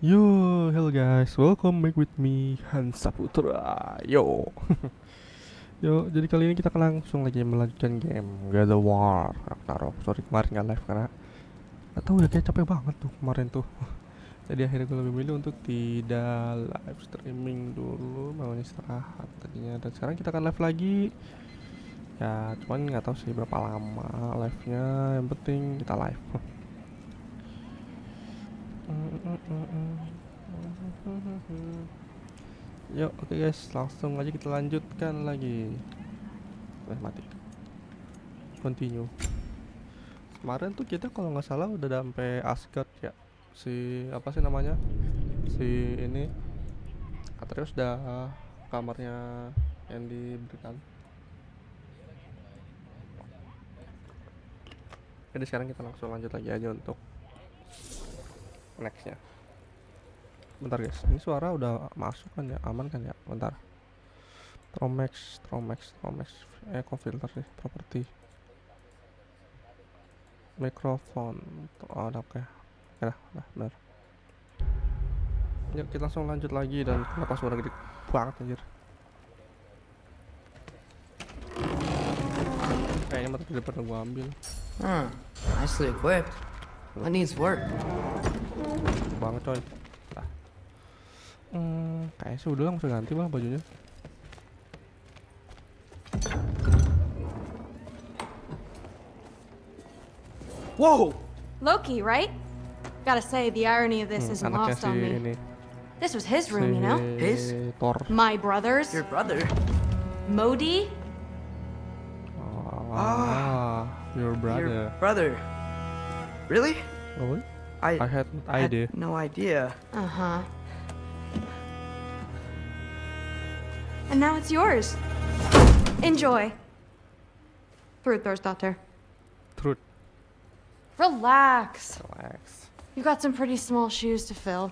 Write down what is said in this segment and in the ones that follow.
Yo, hello guys, welcome back with me Hansa Putra. Yo, yo. Jadi kali ini kita akan langsung lagi melanjutkan game God of War Ragnarok. Sorry kemarin nggak live karena nggak tahu ya, kayak capek banget tuh kemarin tuh. Jadi akhirnya gue lebih milih untuk tidak live streaming dulu, mau istirahat tadinya. Dan sekarang kita akan live lagi. Ya, cuman nggak tahu sih berapa lama live-nya. Yang penting kita live. Yuk, oke guys, langsung aja kita lanjutkan lagi. Mati. Continue. Kemarin tuh kita kalau nggak salah udah sampai Asgard ya. Si apa sih namanya? Si ini Atreus udah kamarnya yang diberikan. Jadi sekarang kita langsung lanjut lagi aja untuk nextnya. Bentar guys, ini suara udah masuk kan ya, aman kan ya? Bentar. Tromex, echo filter sih, properti, mikrofon, udah oke, udah benar. Yuk kita langsung lanjut lagi, dan kenapa suara gede banget anjir? Kayaknya mata tidak pernah gua ambil. Nicely equipped. What needs work? Banget coy. Nah. Kayaknya sih udah langsung ganti lah bajunya. Whoa! Loki, right? Gotta say, the irony of this isn't Anaknya lost si on me. ini, This was his room, you know? His? Thor. My brother's. Your brother? Modi? Your brother. Your brother? Really? Oh, I had no had idea. no idea. Uh-huh. And now it's yours. Enjoy. Fruit Thor's daughter. Truth. Relax. Relax. You've got some pretty small shoes to fill.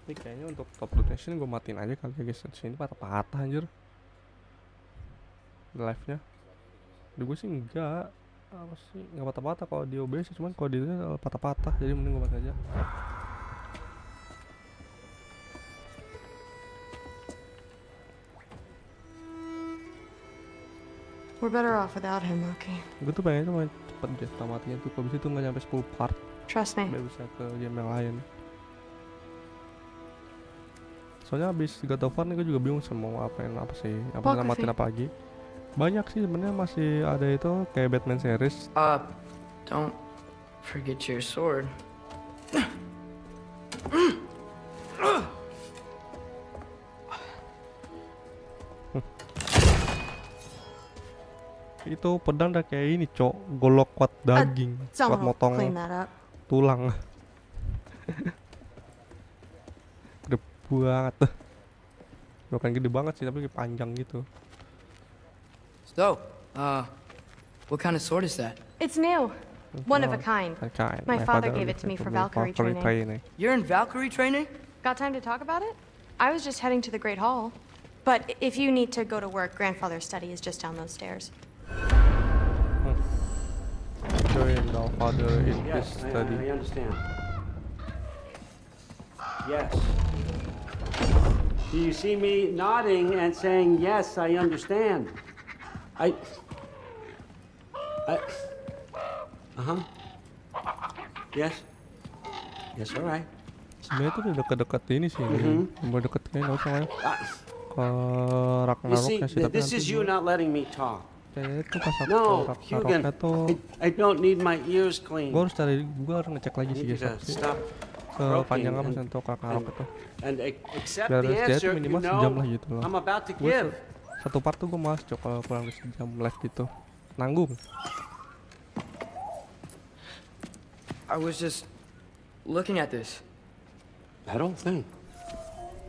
Ini kayaknya untuk top donation gue matiin aja kali ya guys. Sini patah-patah anjir live-nya. Di gue sih enggak, apa sih, enggak patah-patah kalau di OBS, cuman kalau di itu patah-patah, jadi mending gue mati aja. We're better off without him, Loki. Gue tuh pengen cuma cepet guys tamatnya tuh, kalau bisa tuh nggak nyampe 10 part Trust me. biar bisa ke game yang lain. Soalnya abis God of War nih gue juga bingung semua apa sih, apa namatin apa lagi. Banyak sih sebenarnya, masih ada itu kayak Batman series. Don't forget your sword. Itu pedang udah kayak ini cok, golok kuat daging, kuat Someone will motong clean that up. tulang. Gede banget tuh. Bukan gede banget sih, tapi kayak panjang gitu. So, what kind of sword is that? It's new. One of a kind. Okay. My father gave it to me for Valkyrie training. You're in Valkyrie training? Got time to talk about it? I was just heading to the Great Hall. But if you need to go to work, grandfather's study is just down those stairs. Join our father in his study. I understand. Yes. Do you see me nodding and saying, yes, I understand? Yes. Yes, all right. Sebenarnya tuh udah deket-deket ini sih, udah deket kayaknya nggak usah ya. Ke You Ragnarok see, ya sih, tapi this is you not letting me talk. kayaknya itu pas aku No, Ragnaroknya Hugen, tuh I don't need my ears cleaned. gue harus ngecek lagi I sih need you guys, to apa sih stop sepanjang apa croaking sih untuk Ragnarok itu. and accept Biar the dia answer tuh you minimal sejam lah know gitu loh. I'm about to Gue give. satu part tuh gue malas cok kalau kurang dari sejam live gitu, nanggung. I was just looking at this. That old thing.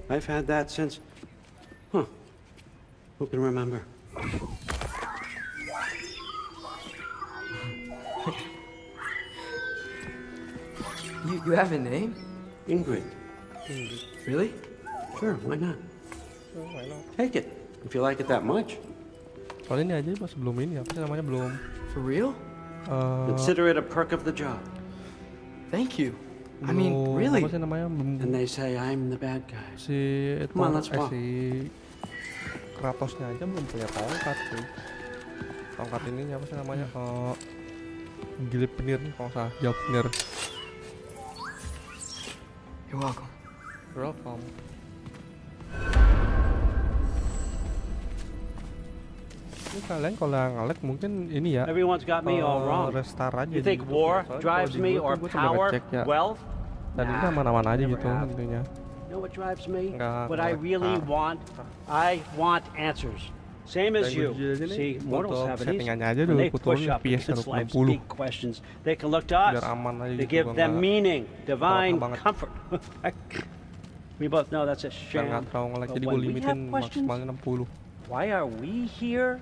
I've had that since... Who can remember? You have a name? Ingrid. Really? Sure, why not? Take it, if you like it that much. Soalnya ini aja pas sebelum ini apa sih namanya, belum For real? Consider it a perk of the job. Thank you. I mean, belum really? apa sih namanya And they say I'm the bad guy. si Come on, let's walk. si Kratosnya aja belum punya tongkat sih. Tongkat ini apa sih namanya? Gilipnir kalau nggak salah, Jalpnir. You're welcome. Welcome. Ini kalian kalau nge-lag mungkin ini ya. Everyone's got me all wrong. Restart aja. You di think YouTube war ya. Soalnya drives kalau di me gua or tuh gua coba power, ngecek ya. wealth? Dan ini Nah, aman-aman aja never gitu have. intinya. You know what drives me? Enggak, What I enggak. really want? I want answers. Same as you. See, mortals have it easy. Settingannya aja When dulu they aku push turunin up FPS against life's 60. big questions, they can look to us Biar aman aja to gitu. give gua them nggak- meaning, divine banget. comfort. We both know that's a biar nggak sham. terlalu nge-lag, But jadi when gue we limitin have questions, maksimalnya 60. why are we here?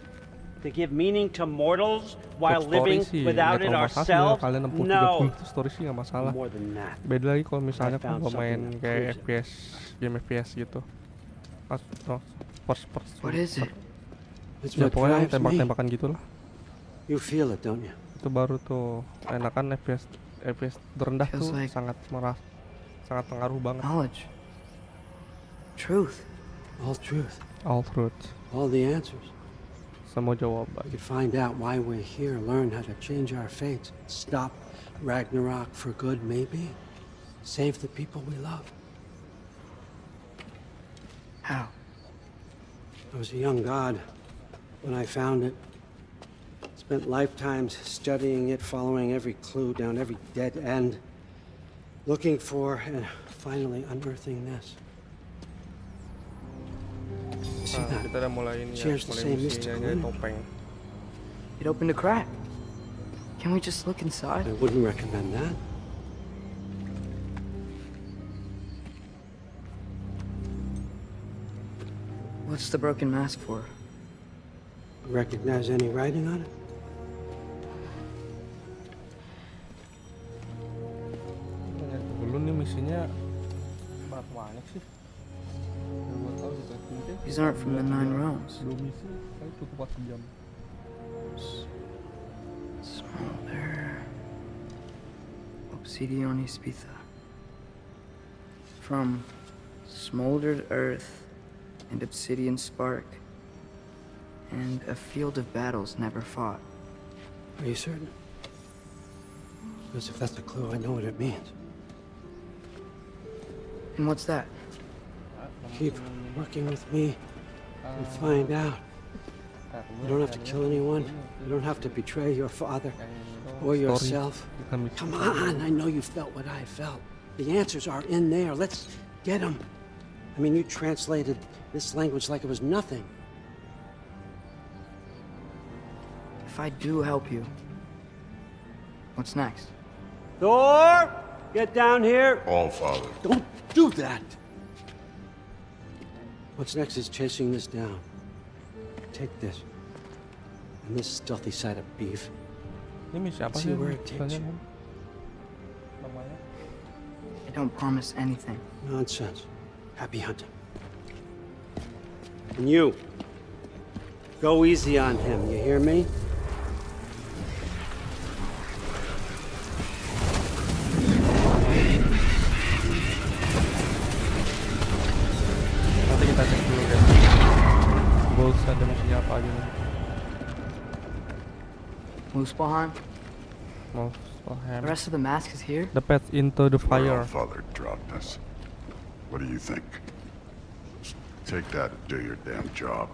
To give meaning to mortals while Untuk story living sih, without nggak it terlalu masalah sebenarnya. ourselves? Kalian 60 No. 30 itu story sih nggak masalah. More than that. Beda lagi kalau misalnya I found kalau main something that kayak proves it. FPS, game FPS gitu. Pas first person. What is it? It's Ya what pokoknya drives me. tembak-tembakan gitulah. You feel it, don't you? Itu baru tuh enakan FPS terendah Feels tuh like- sangat pengaruh banget. Knowledge. Truth. All truth. All truth, All the answers. semua jawaban. We could find out why we're here, learn how to change our fates, stop Ragnarok for good, maybe. Save the people we love. How? I was a young god when I found it. Spent lifetimes studying it, following every clue down every dead end, looking for and finally unearthing this. You see Nah, that? kita udah mulai ini ya, Shares the mulai same misinya mystical jadi image. topeng. It opened a crack. Can we just look inside? I wouldn't recommend that. What's the broken mask for? Recognize any writing on it? Dulu nih misinya berapa banyak sih? Yang gua tahu gitu. Mungkin These aren't from the Nine Realms. 2 misi kali cukup 4 jam. Smolder. Obsidian Spitha. From smoldered earth and obsidian spark, and a field of battles never fought. Are you certain? Because if that's a clue, I know what it means. And what's that? Keep working with me and find out. You don't have to kill anyone. You don't have to betray your father or yourself. Come on, I know you felt what I felt. The answers are in there. Let's get them. I mean, you translated this language like it was nothing. If I do help you, what's next? Thor, get down here. All, Father. Don't do that! What's next is chasing this down. Take this. And this stealthy side of beef. Ini misi apa See sih? where it takes Misalnya, you. namanya? I don't promise anything. Nonsense. Happy hunting. And you, go easy on him, you hear me? Nanti kita cek dulu guys. Goals ada misinya apa aja nih? Muspelheim? Mau The rest of the mask is here? The path into the Where fire. our Father dropped us. What do you think? Take that and do your damn job.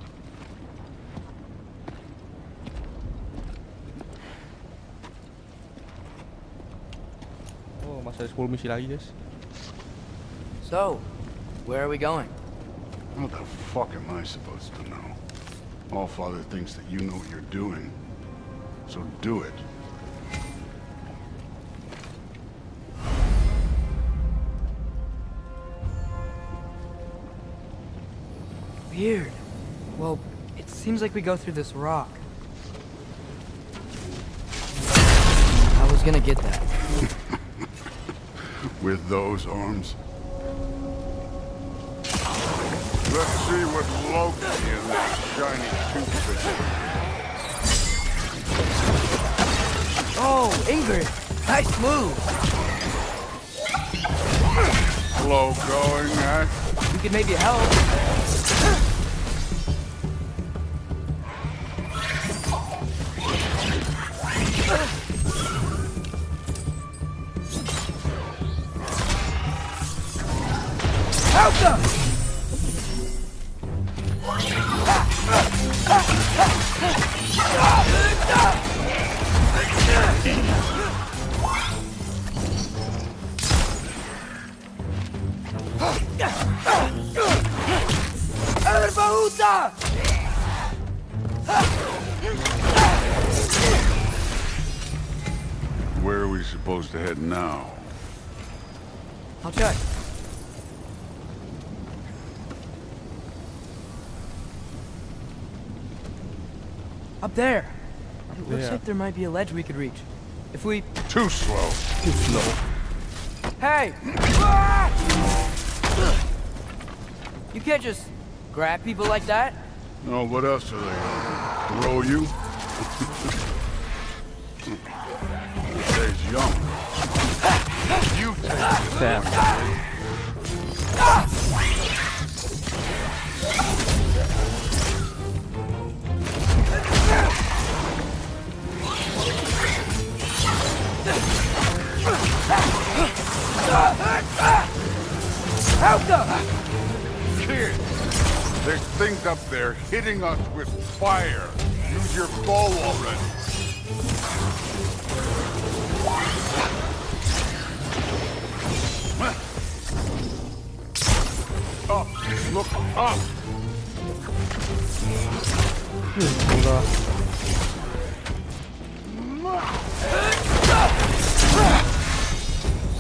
Oh, masih ada 10 misi lagi guys. So, where are we going? What the fuck am I supposed to know? All Father thinks that you know what you're doing. So do it. Weird. Well, it seems like we go through this rock. I was gonna get that. With those arms. Let's see what Loki and that shiny toothpick. Oh, Ingrid! Nice move! Slow going, eh? We could maybe help. Where are we supposed to head now? I'll check. Up there. It looks Yeah. like there might be a ledge we could reach. If we... Too slow. Too slow. Hey! You can't just grab people like that. Oh, what else are they gonna throw you? Stays young. You take it. Damn. Kid, there's things up there hitting us with fire. Use your bow already. Up, look up. Udah.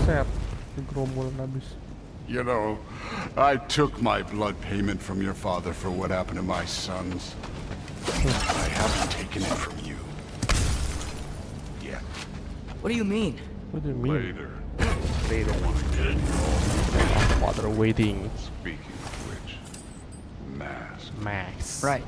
Set. Digerombolin habis. You know, I took my blood payment from your father for what happened to my sons. I haven't taken it from you. Yet. What do you mean? What do you mean? Later. They don't want to get Father waiting. Speaking of which, mask. Max. Right.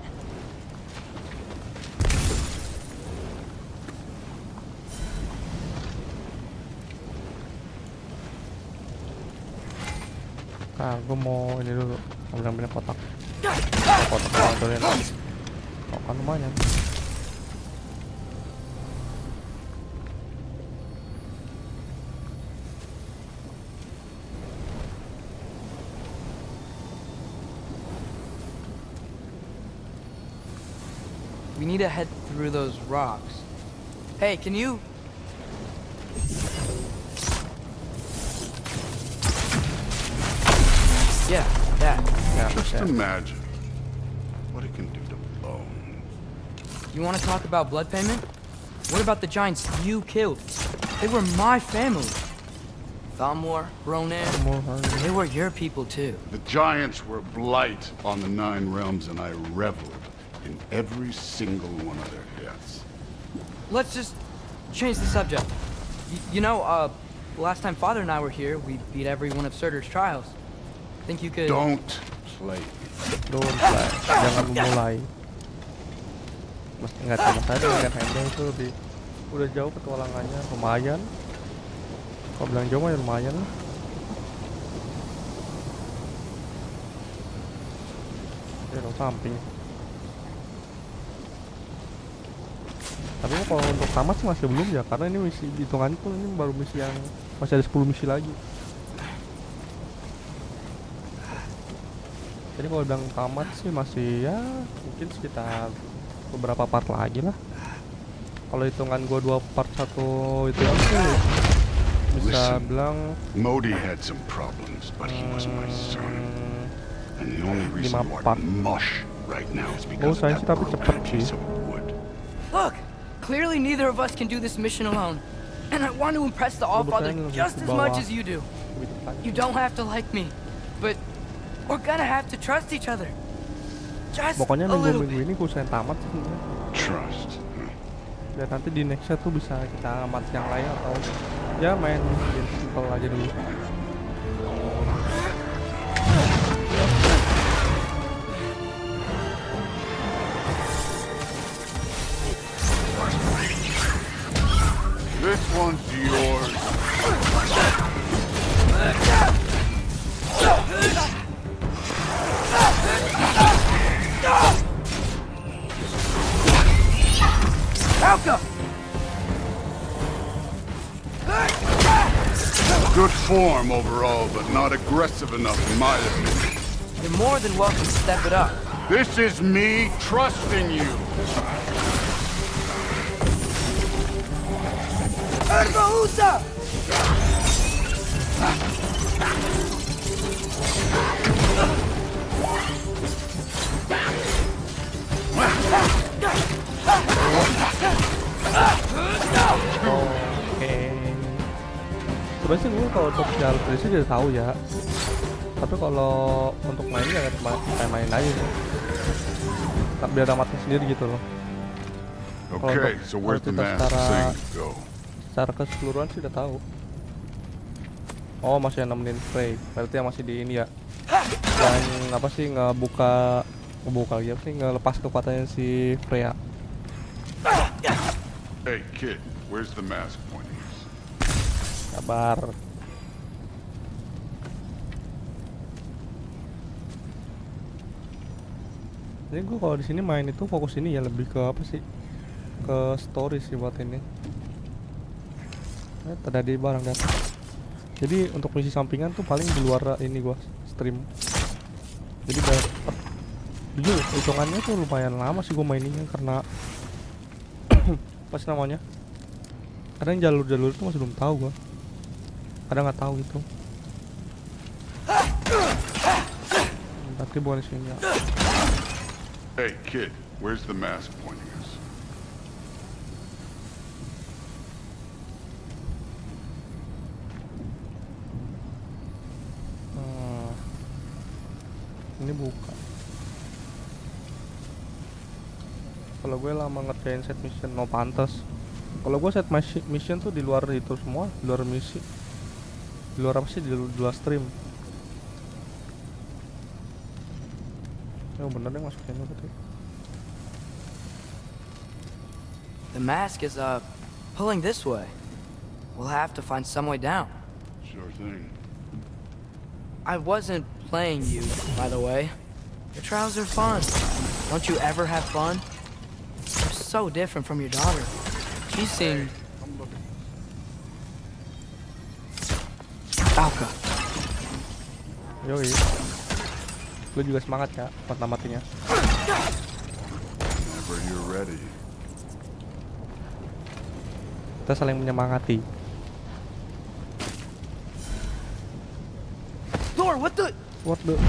Nah, gue mau ini dulu. Ambil kotak. Kotak ambilin. Oh, kan lumayan. We need to head through those rocks. Hey, can you... Yeah, that. Ya, Just ya. imagine what it can do to bone. You want to talk about blood payment? What about the giants you killed? They were my family. Thamor, Ronan, they were your people too. The giants were blight on the 9 realms, and I reveled in every single one of their deaths. Let's just change the subject. You know, last time Father and I were here, we beat every one of Surtur's trials. Think you could... Don't play. Don't play. Jangan memulai. Mas nggak sama tadi kan handle itu lebih udah jauh petualangannya, lumayan. Kalau bilang jauh mah ya lumayan lah. Ya dong samping. Tapi kalau untuk tamat sih masih belum ya, karena ini misi hitungannya pun ini baru misi yang masih ada 10 misi lagi. Jadi kalau bilang tamat sih masih ya mungkin sekitar beberapa part lagi lah. Kalau hitungan gua 2 part 1 itu sih bisa bilang Modi had some problems, but he was my son. And the only reason 5 you are part. mush right now is because of saya that sih tapi broken cepet piece sih. of wood. Look! Clearly neither of us can do this mission alone. And I want to impress the Allfather just as much as you do. You don't have to like me, but we're gonna have to trust each other. Just Pokoknya a little minggu-minggu bit. ini gue usahain tamat sih sebenarnya. Trust. Dan nanti di nextnya tuh bisa kita amat yang lain atau ya main game simple aja dulu. This one's yours. charm overall, but not aggressive enough in my opinion. You're more than welcome to step it up. This is me trusting you. Erbahusa! Oke. Sebenarnya sih gue kalau untuk jalur polisi udah tahu ya. Tapi kalau untuk mainnya ya kayak main aja sih. Tak biar damatnya sendiri gitu loh. Okay, so where's the mask thing go? Secara keseluruhan sih udah tahu. Oh, masih yang nemenin Frey. Berarti yang masih di ini ya. Yang apa sih ngebuka lagi apa sih ngelepas kekuatannya si Freya. Hey kid, where's the mask pointing? Sabar. Jadi gue kalau di sini main itu fokus ini ya lebih ke apa sih? Ke story sih buat ini. Terjadi barang dan. Jadi untuk misi sampingan tuh paling di luar ini gua stream. Jadi dapet jujur hitungannya tuh lumayan lama sih gua maininnya karena pas namanya. Kadang jalur-jalur itu masih belum tahu gua. Kadang nggak tahu gitu. Tapi bukan sini ya. Hey kid, where's the mask pointing us? Ini buka. Kalau gue lama ngerjain set mission, no pantas. Kalau gue set mission tuh di luar itu semua, di luar misi. Di luar apa sih? Di luar stream. Ya bener deh masukin berarti. The mask is, pulling this way. We'll have to find some way down. Sure thing. I wasn't playing you, by the way. Your trials are fun. Don't you ever have fun? You're so different from your daughter. She seemed... Alka. Yoi. Lu juga semangat ya buat namatinya. Whenever you're ready. Kita saling menyemangati. Thor, what the... What the?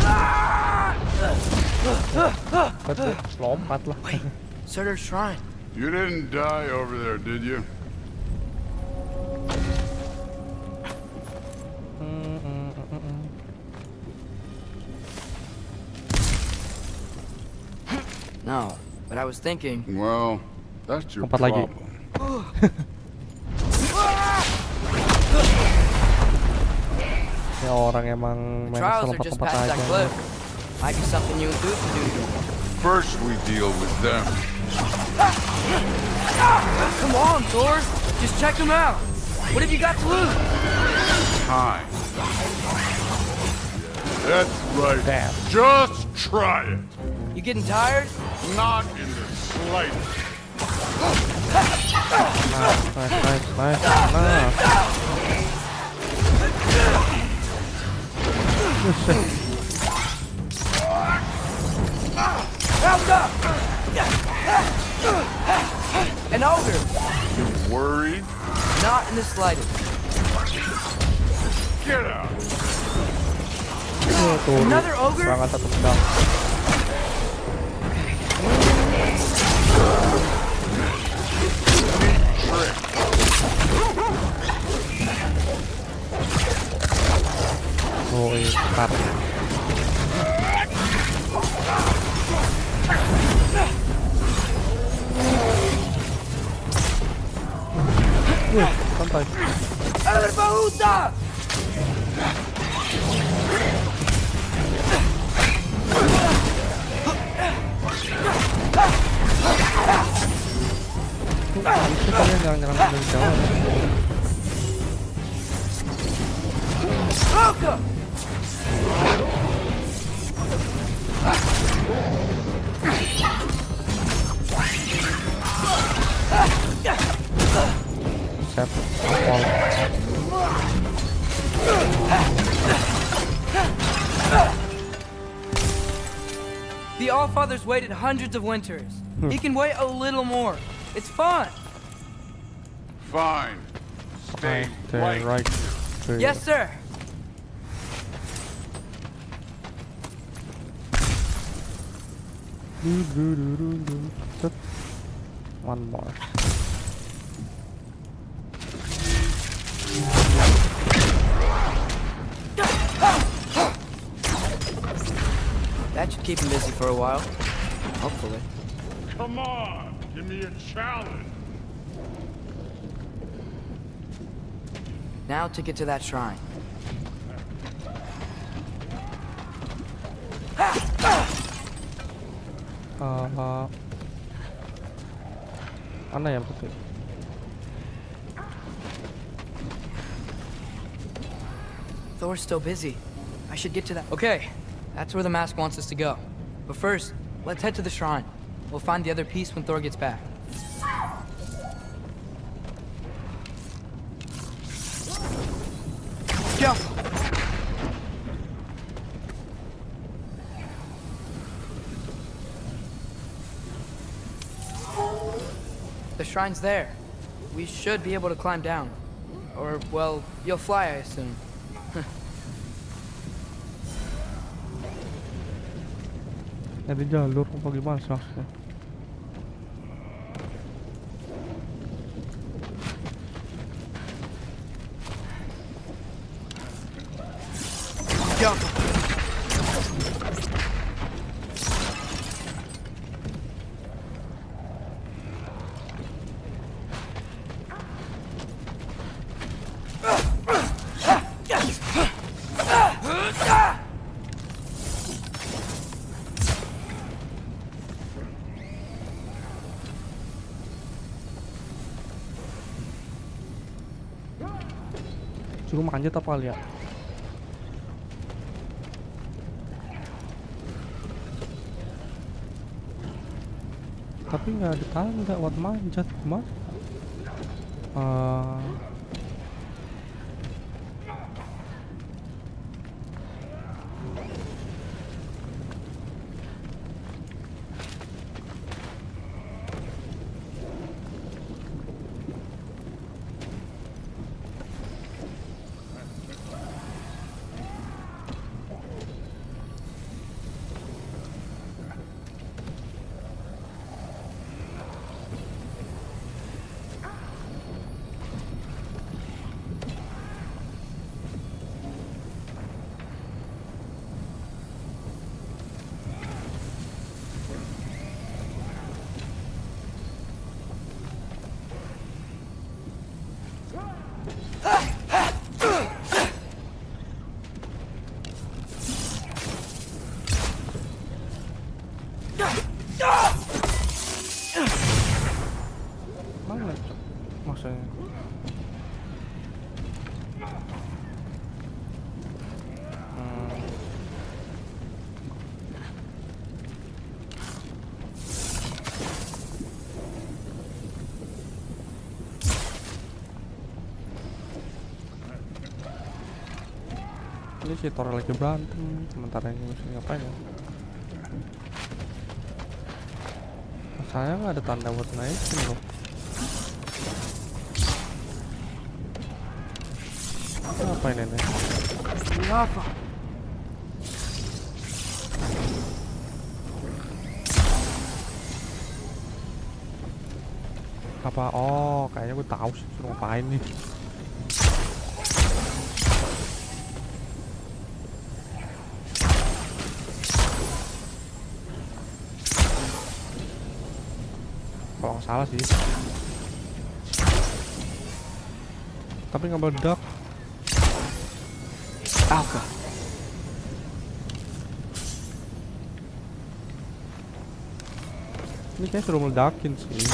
Lompat lah. Wait, Surtur's shrine. You didn't die over there, did you? No, but I was thinking... Well, that's your Lompat lagi. problem. Ya orang emang main Trials are just lompat-lompat past that aja. cliff. Might be something you and Duke can do together. First we deal with them. Come on, Thor! Just check them out! What have you got to lose? Time. That's right. Damn. Just try it. You getting tired? Not in the slightest. Nice. Alka! An ogre! You worried? Not in the slightest. Get out. Another ogre? Serangan satu pedang. Oh iya, bentar. Wih, santai. Erbahusa! Itu kalian jangan nyerang dari jauh. Alka! Set. Pol. The Allfather's waited hundreds of winters. He can wait a little more. It's fun. Fine. Stay right. Yes, sir. One more. That should keep him busy for a while. Hopefully. Come on, give me a challenge. Now to get to that shrine. Mana yang penting? Thor's still busy. I should get to that. Okay, that's where the mask wants us to go. But first, let's head to the shrine. We'll find the other piece when Thor gets back. Go! The shrine's there. We should be able to climb down. Or, well, you'll fly, I assume. Ada jalur apa gimana maksudnya? Jump! Suruh manjat apa lihat? Tapi nggak ada tanda buat manjat, mas. Mana maksudnya? Ini si Thor lagi berantem, sementara ini mesti ngapain ya? Saya nggak ada tanda buat naikin loh. Apa ini nih? Lava. Apa? Oh, kayaknya gue tahu sih suruh ngapain nih. Kalau nggak salah sih. Tapi nggak meledak. Alka. Ini kayak suruh meledakin sih.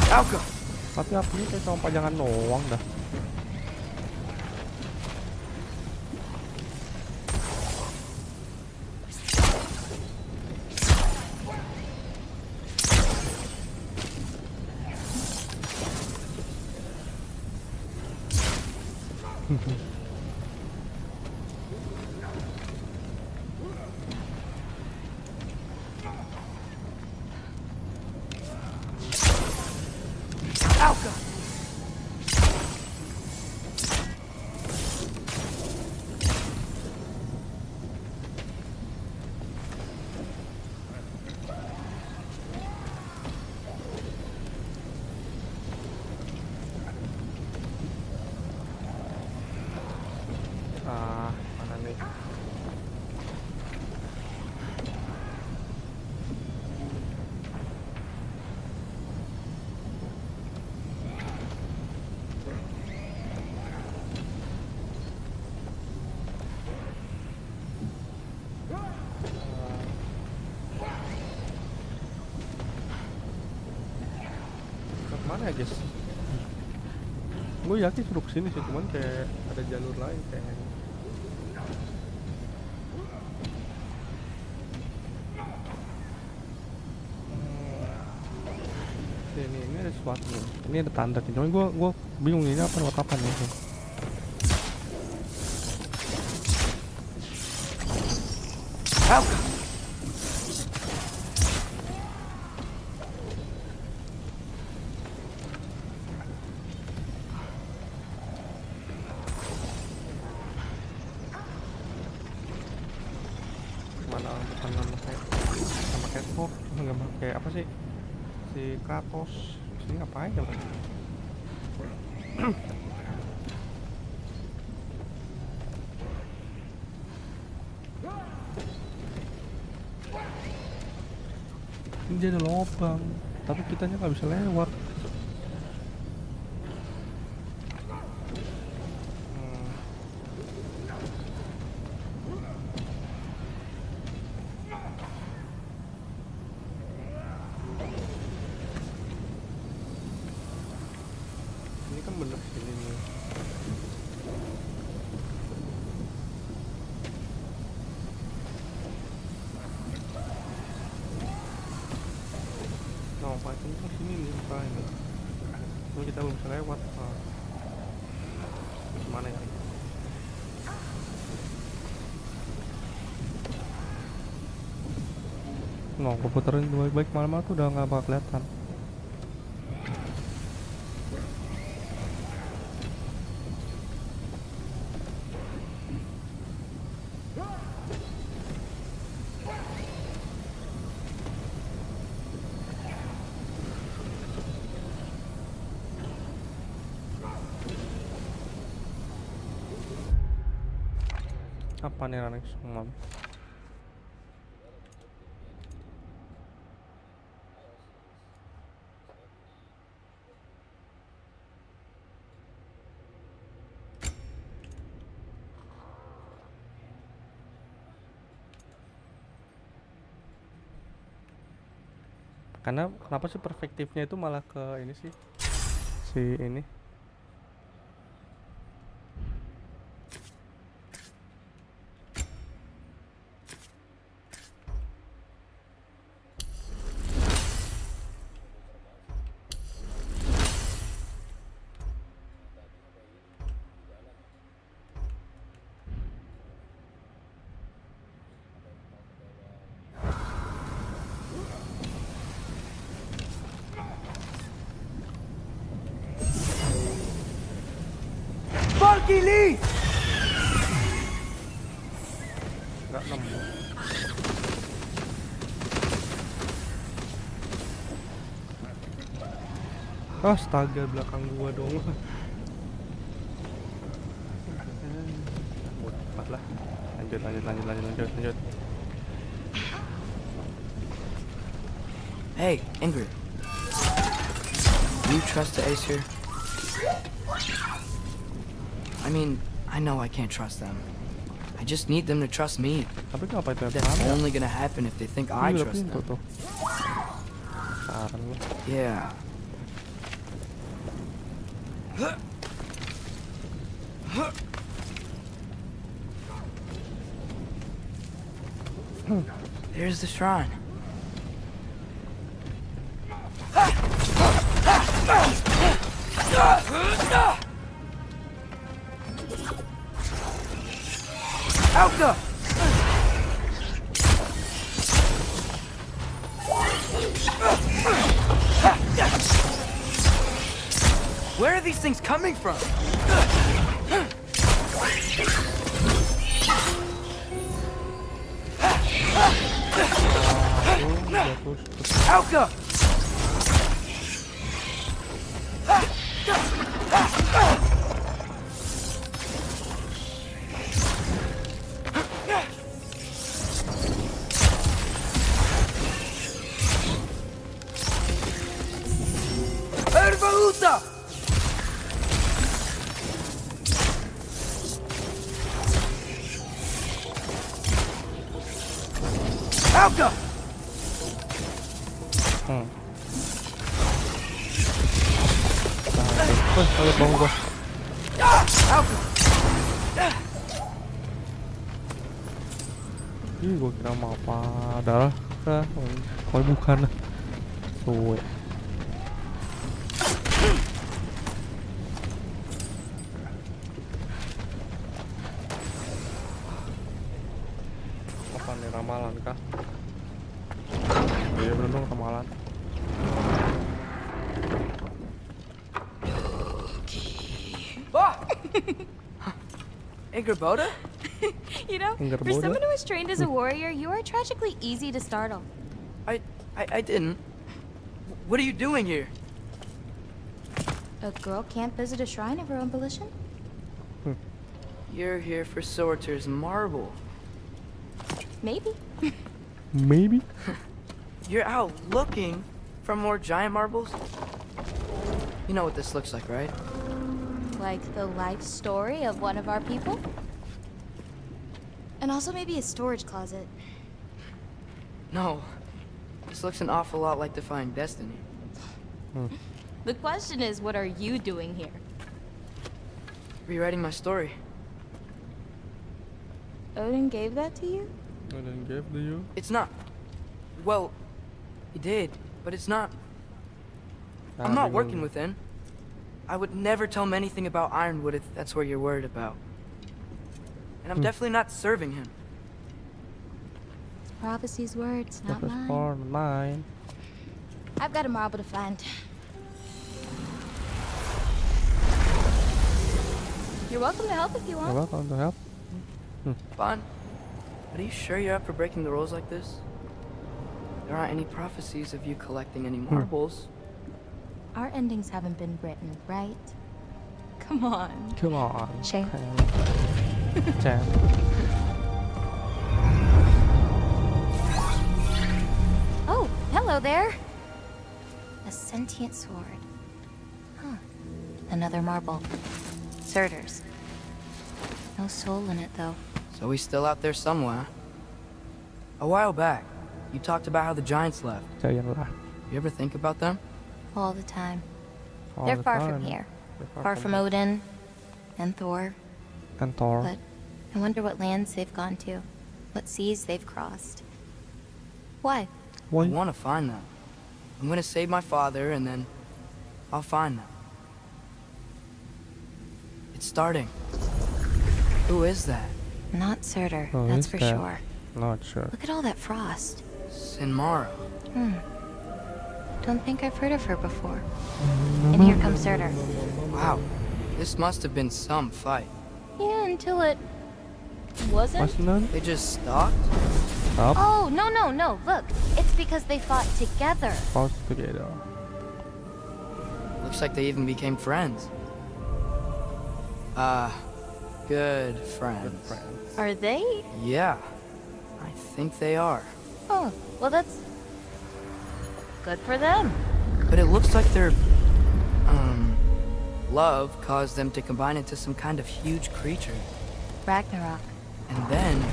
Alka. Tapi apinya kayak cuma pajangan doang dah. Alka! Mana nih? Mana ya guys? Gue yakin suruh kesini sih, cuman kayak ada jalur lain kayaknya. Ini ada sesuatu nih. Ini ada tanda nih. Cuman gue bingung ini apa buat apa nih. Alka! Mana bukan sama kayak Thor, nggak pakai apa sih? Si Kratos sini ngapain ya? Ini dia ada lubang, tapi kitanya nggak bisa lewat. Ini kan bener sini nih. Nah, Pak itu kan sini nih, Pak ini. Cuma kita belum bisa lewat. Gimana ya? Nah, gue puterin baik-baik malam-malam tuh udah nggak bakal kelihatan. Apa nih raneng semua? Karena kenapa sih perspektifnya itu malah ke ini sih? Si ini. Keliling! Nggak nemu. Astaga, belakang gua dong. Mudah lah. Lanjut. Hey, Ingrid. Do you trust the Ace here? I mean, I know I can't trust them. I just need them to trust me. Tapi kenapa itu That's only gonna happen if they think I trust them. Saran lu. Yeah. There's the shrine. Alka! Where are these things coming from? Alka! Ervaluta! Alka! Ayo bangun gua. Alka! Ih, gua kira mau apa darah kah? Oh, bukan. Suwe. Apa nih ramalan kah? Iya bener dong ramalan. Ingerboda? You know, for someone who was trained as a warrior, you are tragically easy to startle. I didn't. What are you doing here? A girl can't visit a shrine of her own volition? You're here for Sorter's marble. Maybe. Maybe? You're out looking for more giant marbles? You know what this looks like, right? Like the life story of one of our people? And also maybe a storage closet. No. This looks an awful lot like Defying Destiny. The question is, what are you doing here? Rewriting my story. Odin gave that to you? I didn't give to you. It's not... Well, he did, but it's not... I'm not working with him. I would never tell him anything about Ironwood if that's what you're worried about. And I'm definitely not serving him. It's prophecy's words, not That was mine. for mine. I've got a marble to find. You're welcome to help if you You're want. welcome to help. Bon, are you sure you're up for breaking the rules like this? There aren't any prophecies of you collecting any marbles. Our endings haven't been written, right? Come on. Come on. Shame. Jam. Oh, hello there. A sentient sword. Huh. Another marble. Surtur's. No soul in it, though. So he's still out there somewhere. A while back, you talked about how the giants left. Giant. You ever think about them? All the time. All They're the far time. from here. They're Far from Odin. And Thor. And Thor. But I wonder what lands they've gone to. What seas they've crossed. Why? Why? I want to find them. I'm gonna save my father, and then I'll find them. It's starting. Who is that? Not Surtur, Who that's is for that? sure. Not sure. Look at all that frost. Sinmara. Don't think I've heard of her before. And here comes Surtur. Wow. This must have been some fight. Yeah, until it wasn't. What's none? They just stalked? Up. Oh, no. Look, it's because they fought together. Pause together. Looks like they even became friends. Good friends. Are they? Yeah. I think they are. Oh, well, that's good for them. But it looks like their, love caused them to combine into some kind of huge creature. Ragnarok. And then,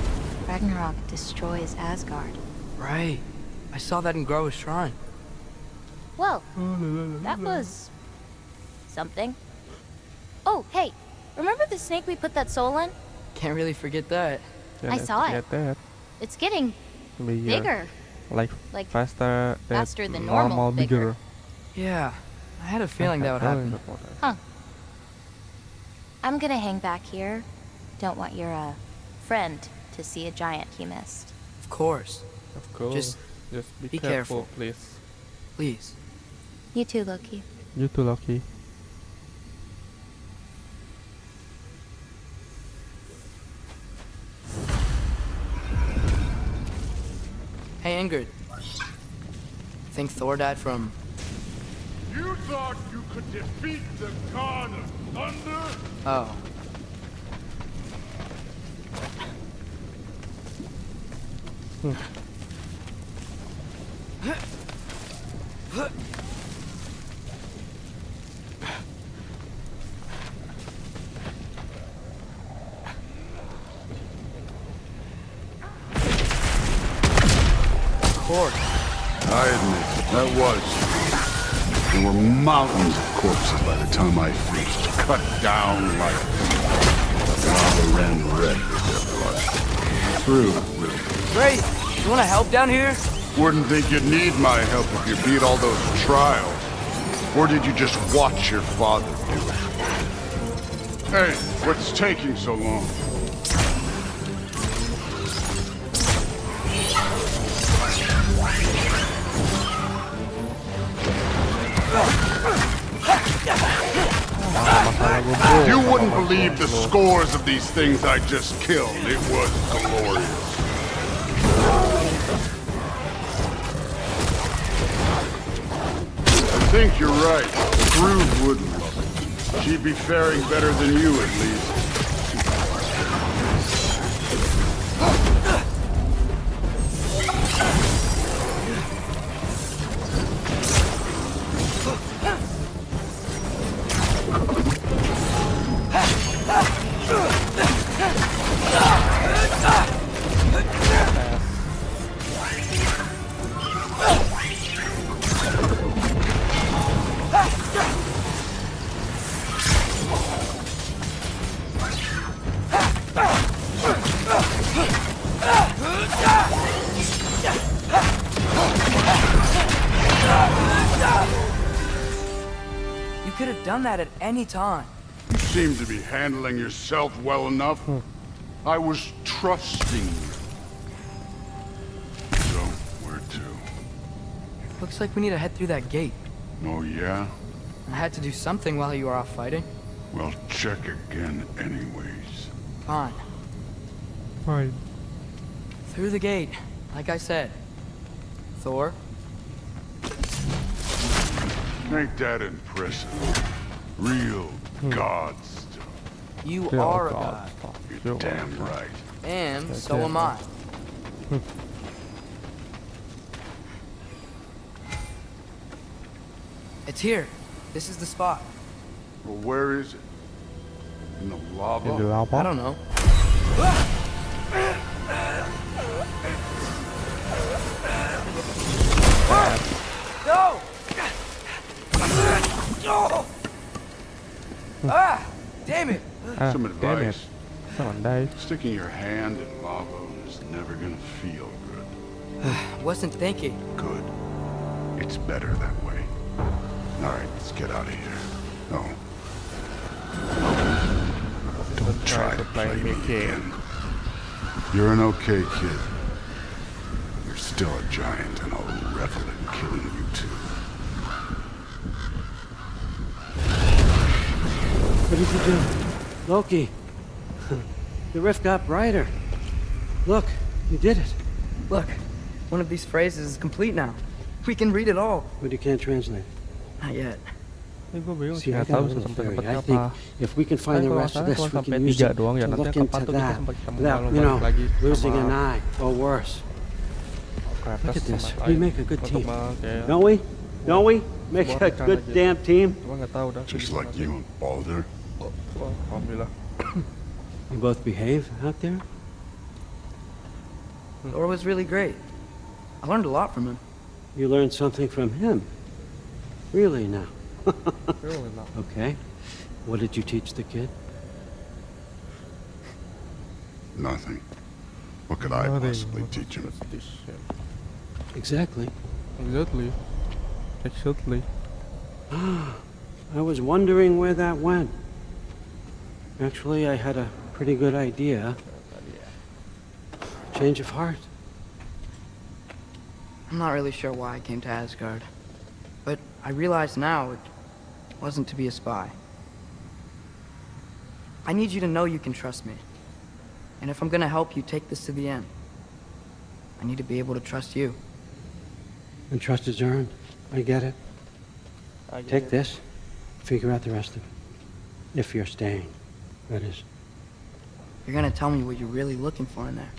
Ragnarok destroys Asgard. right, I saw that in Groa's shrine. Well, that was something. Oh, hey, remember the snake we put that soul in? Can't really forget that. I saw it. Get that. It's getting Be, bigger. Like Faster than normal normal bigger. Yeah, I had a feeling that would happen. Huh. I'm gonna hang back here. Don't want your, friend to see a giant he missed. Of course. Of course. Just be be careful, careful. please. Please. You too, Loki. You too, Loki. Hey, Ingrid. Think Thor died from... You thought you could defeat the god of thunder? Oh. I admit, that was. There were mountains of corpses by the time I finished, cut down like lava ran red with their blood. True, really. Great! You wanna help down here? Wouldn't think you'd need my help if you beat all those trials. Or did you just watch your father do it? Hey, what's taking so long? You wouldn't believe the scores of these things I just killed. It was glorious. I think you're right. Groove wouldn't love it. She'd be faring better than you, at least. You could have done that at any time. You seem to be handling yourself well enough. I was trusting you. So, where to? Looks like we need to head through that gate. Oh, yeah? I had to do something while you were off fighting. Well, check again anyways. Fine. Fine. Through the gate, like I said. Thor? Ain't that impressive? Real god stuff. You Yeah, are a God. god. You're damn right. And so am I. It's here. This is the spot. Well, where is it? In the lava? In the lava? I don't know. No! Ah! Damn it! Some Damn it. advice. Someone died. Sticking your hand in lava is never gonna feel good. Wasn't thinking. Good. It's better that way. Alright, let's get out of here. Oh. Don't try to play me again. You're an okay kid. You're still a giant, and I'll revel in killing you too. What did you do? Loki. The rift got brighter. Look, you did it. Look, one of these phrases is complete now. We can read it all. But you can't translate. Not yet. Ini gue bingung sih, See, I nggak got a tahu little sampai theory. dapat I think apa. if we can find the Kalau rest of nggak this, salah we cuma can sampai use 3 it doang ya. to Nanti look kapan into tuh kita that sempat ketemu without, kalau you know, balik lagi losing sama an eye or worse. Kratos Look at this. sama We lain. make a good Untuk team. kayak Don't we? Don't we? Make Semua a rekan good aja. damn team. Cuma nggak tahu dah. Just like you and Baldur. Oh, alhamdulillah. You both behave out there? Thor was really great. I learned a lot from him. You learned something from him. Really now? Really not. Okay. What did you teach the kid? Nothing. What could I possibly teach him? Exactly. Exactly. Exactly. I was wondering where that went. Actually, I had a pretty good idea. Change of heart. I'm not really sure why I came to Asgard, but I realize now it wasn't to be a spy. I need you to know you can trust me. And if I'm gonna help you take this to the end, I need to be able to trust you. And trust is earned. I get it. Take this, figure out the rest of it. If you're staying, that is. You're gonna tell me what you're really looking for in there.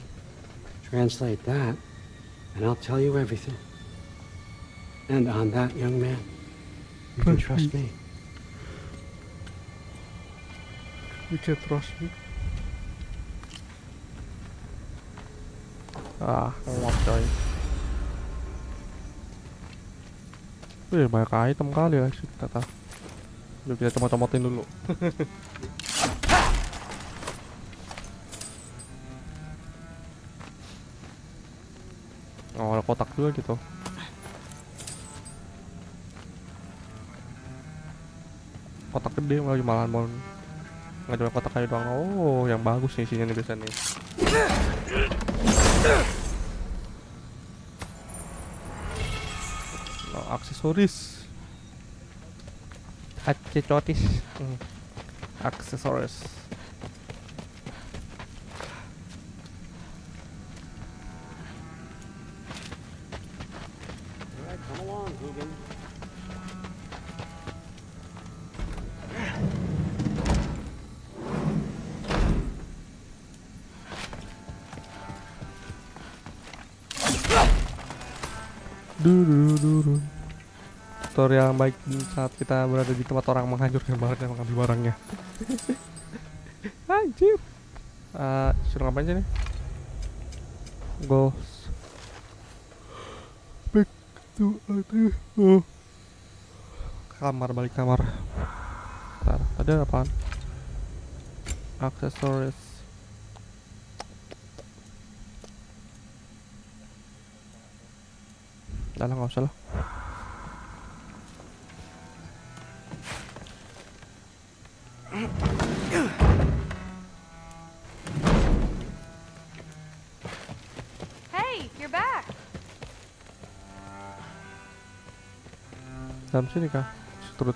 Translate that, and I'll tell you everything. And on that, young man, you can trust me. You can trust me. Nguap coy. Banyak item kali ya sih kata. Udah kita comot-comotin dulu. Oh, ada kotak juga gitu. Kotak gede lagi malahan mau nggak cuma kotak kayu doang. Oh, yang bagus nih isinya nih biasanya nih. No, aksesoris. Aksesoris. Come along, Hugin. Tutorial yang baik saat kita berada di tempat orang menghancurkan barang dan mengambil barangnya. Anjir. Suruh ngapain sih nih? Goals. Back to kamar, balik kamar. Bentar, tadi ada apaan? Aksesoris. Udah lah, nggak usah lah. Hey, you're back. Dalam sini kah? Setrut.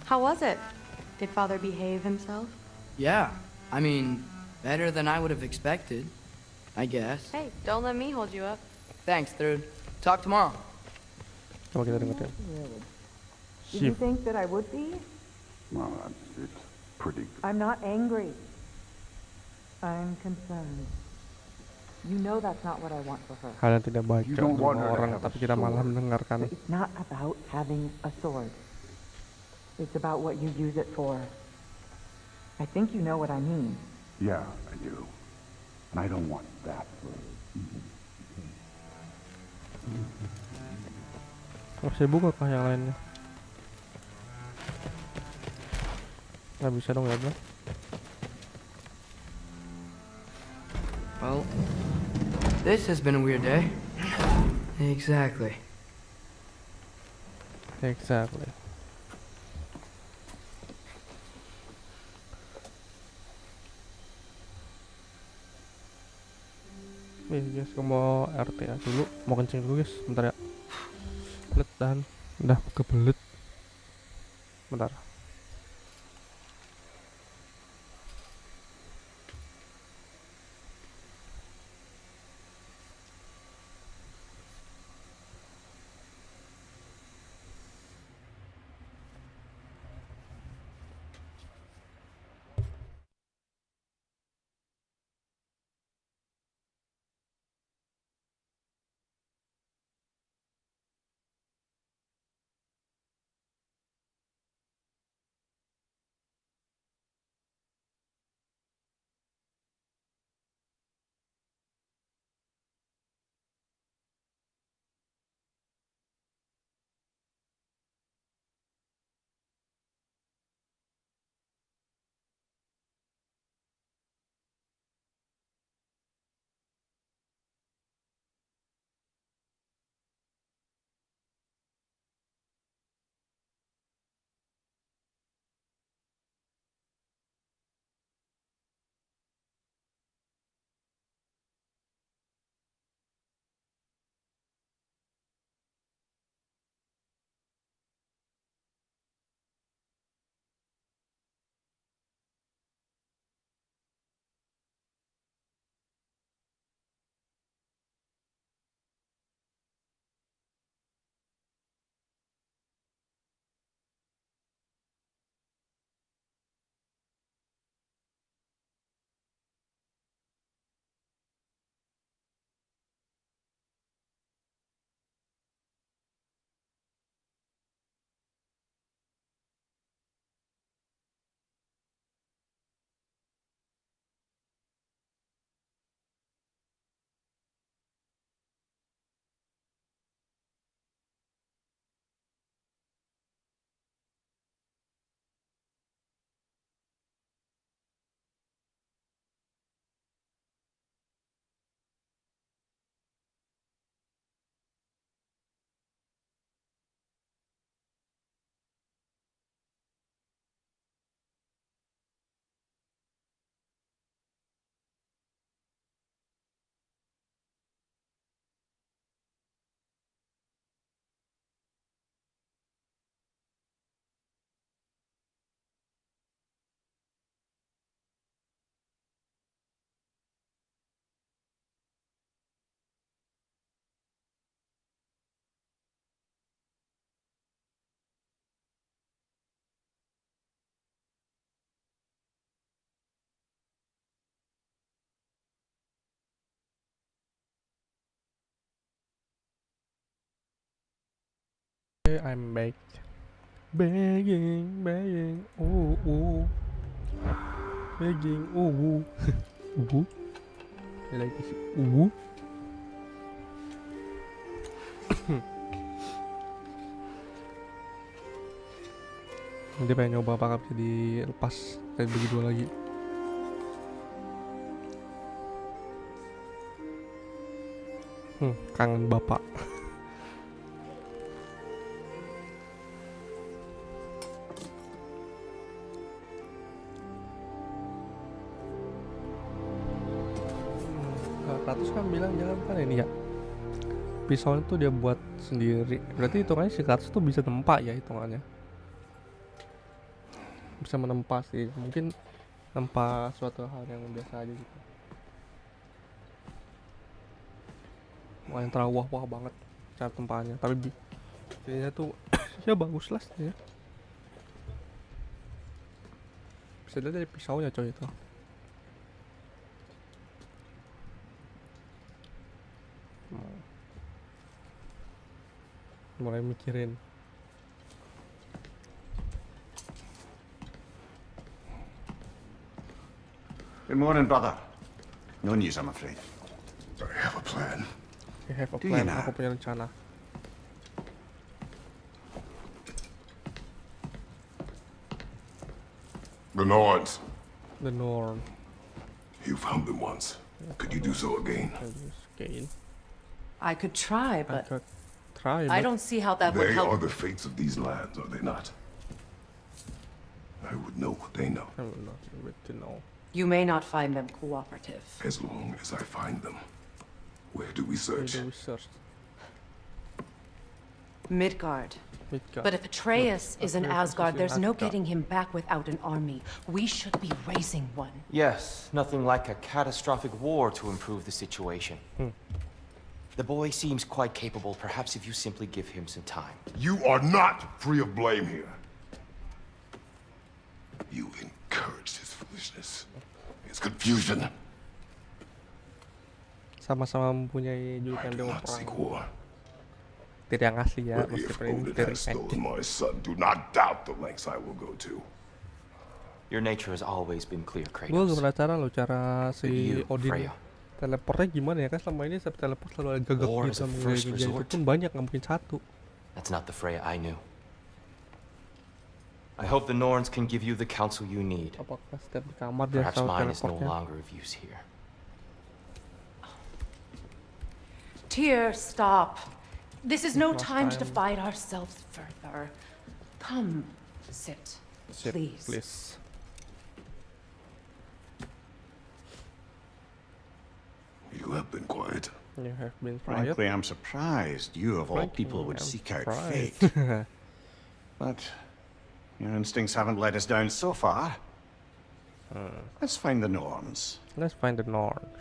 How was it? Did Father behave himself? Yeah, I mean, better than I would have expected, I guess. Hey, don't let me hold you up. Thanks, Third. Talk tomorrow. Coba kita dengerin. Did you think that I would be? Well, it's pretty good. I'm not angry. I'm concerned. You know that's not what I want for her. Hal yang tidak baik You untuk don't want her to orang, have a tapi kita malah sword. mendengarkan. It's not about having a sword. It's about what you use it for. I think you know what I mean. Yeah, I do. And I don't want that. Nggak bisa buka kah yang lainnya? Nggak bisa dong ya bro. Well, this has been a weird day. Exactly. Exactly. Nih guys, gue mau RT ya dulu, mau kencing dulu guys, bentar ya. Belet dan udah kebelet. Bentar. I'm back. Begging. Begging. Lagi sih. Dia pengen nyoba apakah bisa dilepas kayak begitu lagi. Kangen bapak. Ratus kan bilang jangan kan ini ya. Pisau itu dia buat sendiri. Berarti hitungannya si Ratus tuh bisa tempa ya hitungannya. Bisa menempa sih. Mungkin tempa suatu hal yang biasa aja gitu. Yang terlalu wah banget cara tempanya. Tapi jadinya tuh ya bagus lah ya. Bisa dilihat dari pisaunya coy itu. Mulai mikirin. Good morning, brother. No news, I'm afraid. I have a plan. I have a Do plan. you now? Aku punya rencana. The Norns. The Norn. You found them once. Could you do so again? Scale. I could try, I but could try. I don't see how that would They help. are the fates of these lands, are they not? I would know what they know, I will not be able to know. You may not find them cooperative. as long as I find them. Where do we Where search? do we search? Midgard. Midgard. But if Atreus is in Atreus Asgard, in there's no Asgard. getting him back without an army. We should be raising one. Yes, nothing like a catastrophic war to improve the situation. The boy seems quite capable. Perhaps if you simply give him some time. You are not free of blame here. You encouraged his foolishness, his confusion. Sama-sama mempunyai I julukan do dewa not seek perang. war. Tidak yang asli ya, But if meskipun ini Odin dari has stolen my son, do not doubt the lengths I will go to. Your nature has always been clear, Gue Kratos. gak penasaran loh cara si You, Odin Freya. teleportnya gimana ya kan selama ini setiap teleport selalu ada gagak War gitu is a sama first gaya itu resort. pun banyak nggak mungkin satu. That's not the Freya I knew. I hope the Norns can give you the counsel you need. Apakah setiap di kamar dia Perhaps selalu mine is no teleportnya? longer of use here. Tyr, stop. This is no Last time to time. divide ourselves further. Come, sit, Sit, please. please. You have been quiet. You have been quiet. Frankly, I'm surprised you, of all Frankly, people, would I'm seek out surprised. fate. But your instincts haven't let us down so far. Let's find the Norns. Let's find the Norns.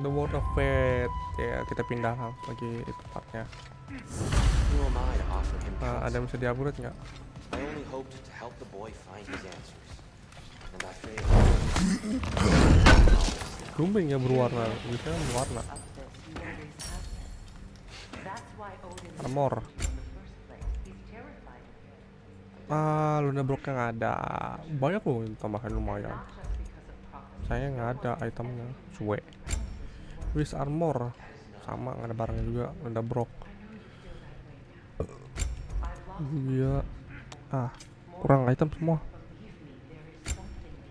The World of Fate. Ya, kita pindah lagi tempatnya. Who am I to offer him Ada counsel? yang bisa di-upgrade nggak? I only hoped to help the boy find his answers. And I failed. Gumbing ya berwarna, bisa berwarna. Armor. Luna Block-nya nggak ada. Banyak loh tambahan lumayan. Saya nggak ada itemnya. Cuek. Wis armor sama nggak ada barangnya juga. Luna Block. Iya. Kurang item semua.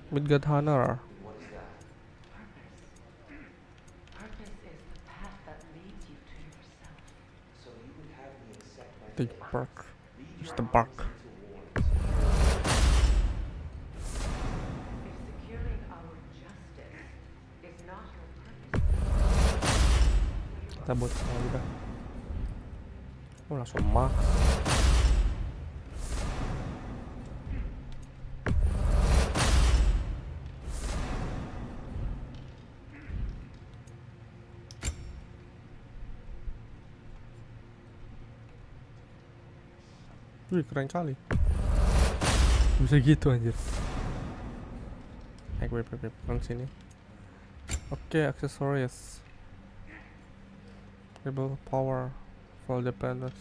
Midgard Hunter. Take bark. Just the bark. Kita buat semua juga. Langsung mah. Wih, keren kali. Bisa gitu anjir. Wait, sini. Okay, accessories. Able power, full dependence.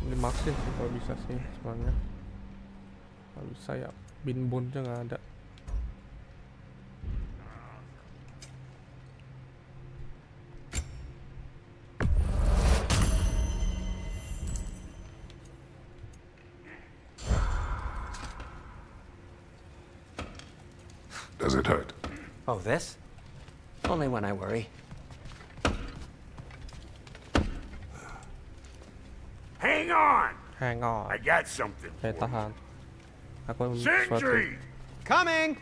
Ini maksin sih kalau bisa sih sebenarnya. Kalau bisa ya, binbonnya nggak ada. Does it hurt? Oh, this? Only when I worry. Hang on! Hang on. I got something for Tahan. Aku you. Sentry! Coming!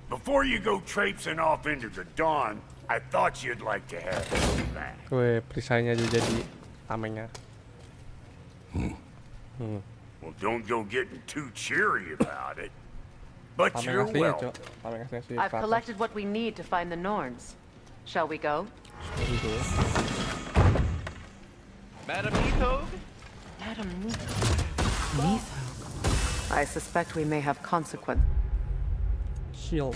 Before you go traipsing off into the dawn, I thought you'd like to have some of that. Weh, perisainya aja jadi tamengnya. Well, don't go getting too cheery about it. But Tameng you're aslinya, welcome. Cok. Tameng aslinya sih. I've collected what we need to find the Norns. Shall we go? Madam Neathog? Madam Neathog. I suspect we may have consequence. Shield.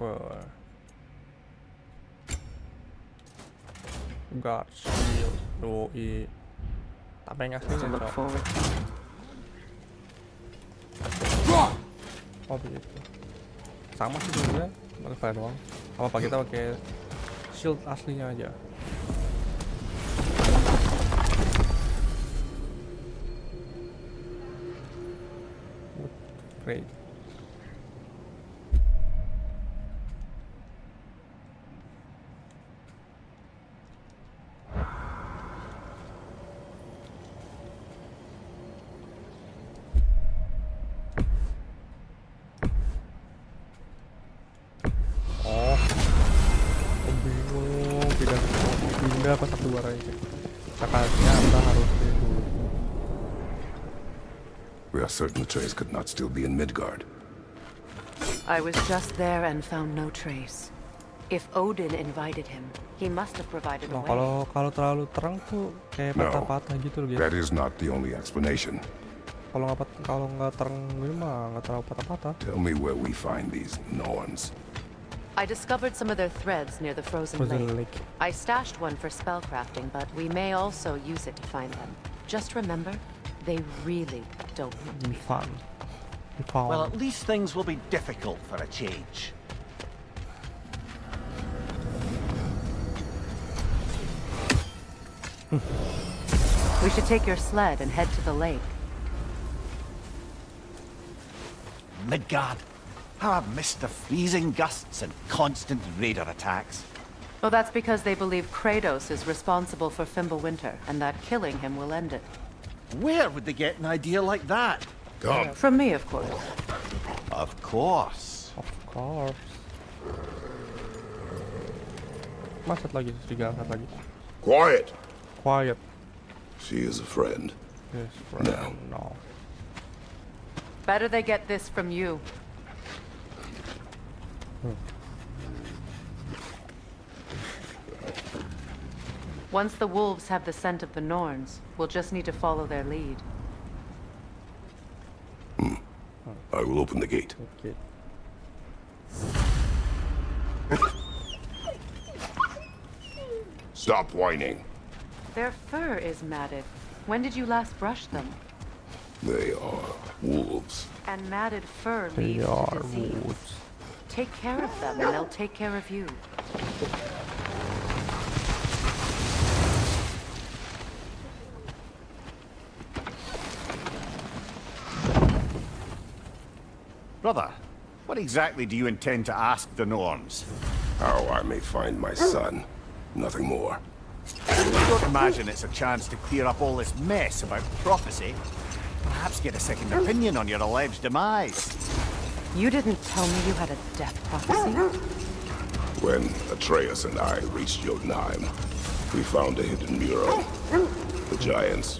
Wah. Guard shield. Doi. Tameng To aslinya, look Cok. forward to. Oh begitu. Sama sih juga, pakai doang. Apa kita pakai shield aslinya aja. Great. Pindah pas keluar aja. Kakaknya Anda harus dulu. We are certain the trace could not still be in Midgard. I was just there and found no trace. If Odin invited him, he must have provided a Nah, way. kalau terlalu terang tuh kayak No, patah-patah gitu loh, that is not the only explanation. Kalau nggak terang ini mah nggak terlalu patah-patah. Tell me where we find these Norns. I discovered some of their threads near the frozen lake. I stashed one for spellcrafting, but we may also use it to find them. Just remember, they really don't want to be Fun. Well, at least things will be difficult for a change. We should take your sled and head to the lake. Midgard. How I've missed the freezing gusts and constant raider attacks. Well, that's because they believe Kratos is responsible for Fimbulwinter, and that killing him will end it. Where would they get an idea like that? Come. From me, of course. Of course. Of course. Masat lagi, diangkat lagi. Quiet. Quiet. She is a friend. Yes, No. No. Better they get this from you. Once the wolves have the scent of the Norns, we'll just need to follow their lead. I will open the gate. Okay. Stop whining. Their fur is matted. When did you last brush them? They are wolves. And matted fur They leads to are disease. wolves. Take care of them, and they'll take care of you. Brother, what exactly do you intend to ask the Norns? How I may find my son. Nothing more. I don't imagine it's a chance to clear up all this mess about prophecy. Perhaps get a second opinion on your alleged demise. You didn't tell me you had a death prophecy? When Atreus and I reached Jotunheim, we found a hidden mural. The giants,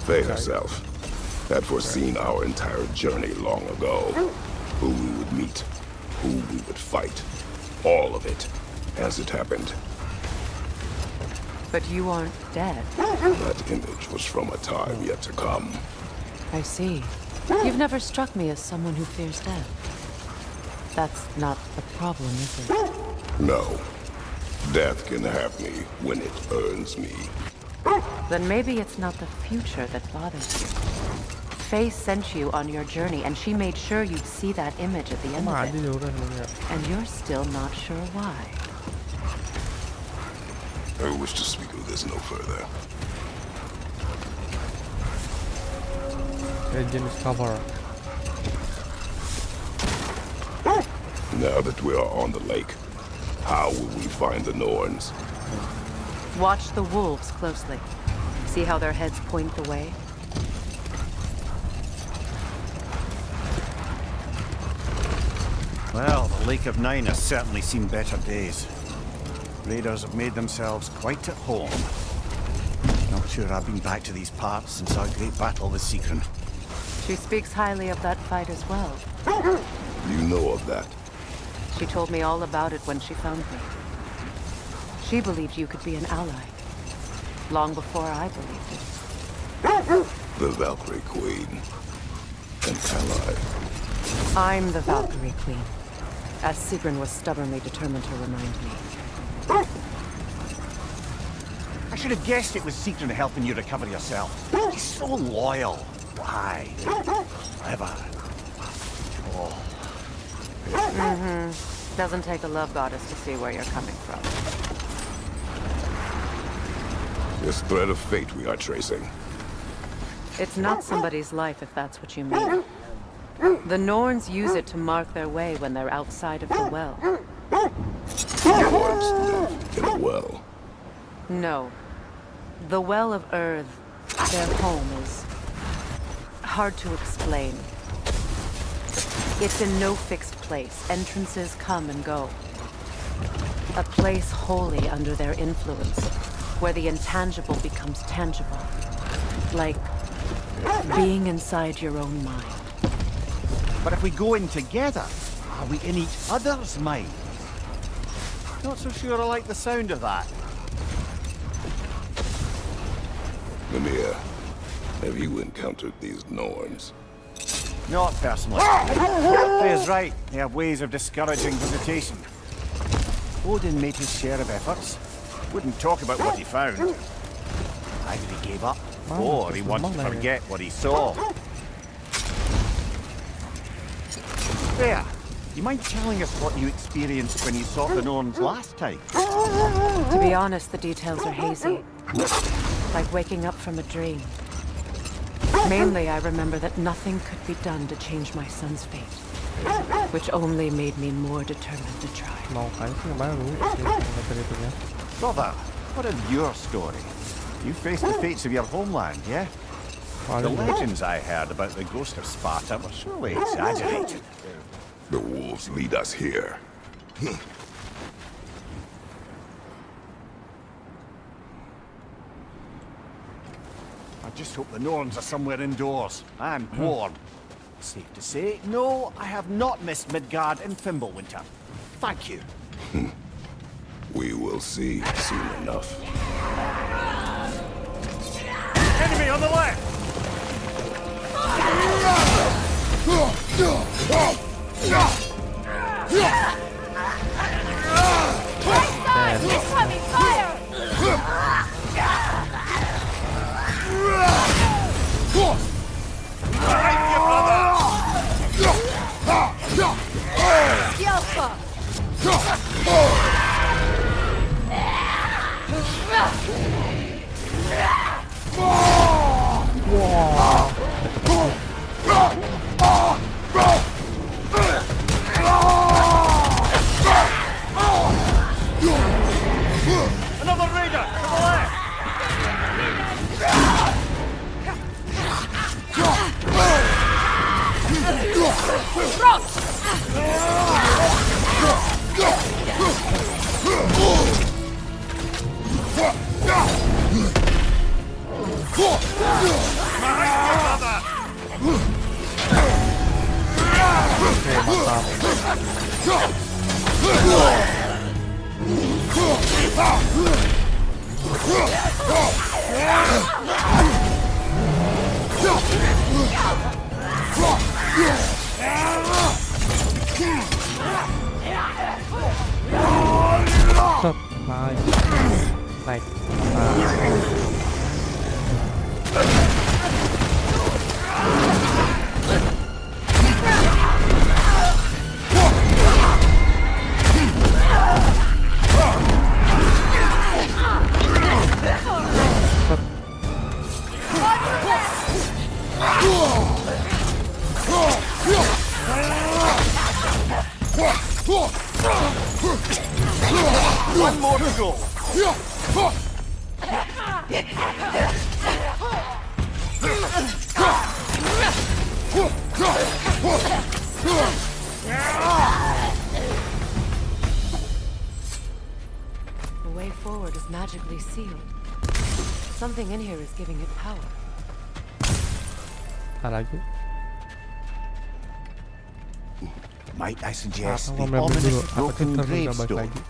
Faye herself, had foreseen our entire journey long ago. Who we would meet, who we would fight. All of it, as it happened. But you aren't dead. That image was from a time yet to come. I see. You've never struck me as someone who fears death. That's not the problem, is it? No. Death can have me when it earns me. Then maybe it's not the future that bothers you. Faye sent you on your journey, and she made sure you'd see that image at the end of it. And you're still not sure why. I wish to speak of this no further. Jenis cover. Now that we are on the lake, how will we find the Norns? Watch the wolves closely. See how their heads point the way? Well, the Lake of Nine has certainly seen better days. Raiders have made themselves quite at home. Not sure I've been back to these parts since our great battle with Seekron. She speaks highly of that fight as well. You know of that? She told me all about it when she found me. She believed you could be an ally. Long before I believed it. The Valkyrie Queen. An ally. I'm the Valkyrie Queen, as Seekron was stubbornly determined to remind me. I should have guessed it was Seekron helping you recover yourself. He's so loyal. Why? Ever. Oh. Doesn't take a love goddess to see where you're coming from. This thread of fate we are tracing. It's not somebody's life, if that's what you mean. The Norns use it to mark their way when they're outside of the well. Norns live in a well. No. The Well of Earth, their home, is hard to explain. It's in no fixed place. Entrances come and go. A place wholly under their influence, where the intangible becomes tangible. Like being inside your own mind. But if we go in together, are we in each other's mind? Not so sure I like the sound of that. Mimir, have you encountered these Norns? Not personally. Faye's right. They have ways of discouraging visitation. Odin made his share of efforts. Wouldn't talk about what he found. Either he gave up, or he wanted to forget what he saw. Faye, you mind telling us what you experienced when you sought the Norns last time? To be honest, the details are hazy. Like waking up from a dream. Mainly, I remember that nothing could be done to change my son's fate. Which only made me more determined to try. Brother, what of your story? You faced the fates of your homeland, yeah? The legends I heard about the ghost of Sparta were surely exaggerated. The wolves lead us here. I just hope the Norns are somewhere indoors and warm. Safe to say, no, I have not missed Midgard in Fimbulwinter. Thank you. We will see soon enough. Enemy on the left! Incoming fire! Another raider to the left! Stop. Naik. Naik. One more to go. The way forward is magically sealed. Something in here is giving it power. Lagi. Might I suggest the Ngomel dulu. ominous Apa broken kita balik gravestone? lagi?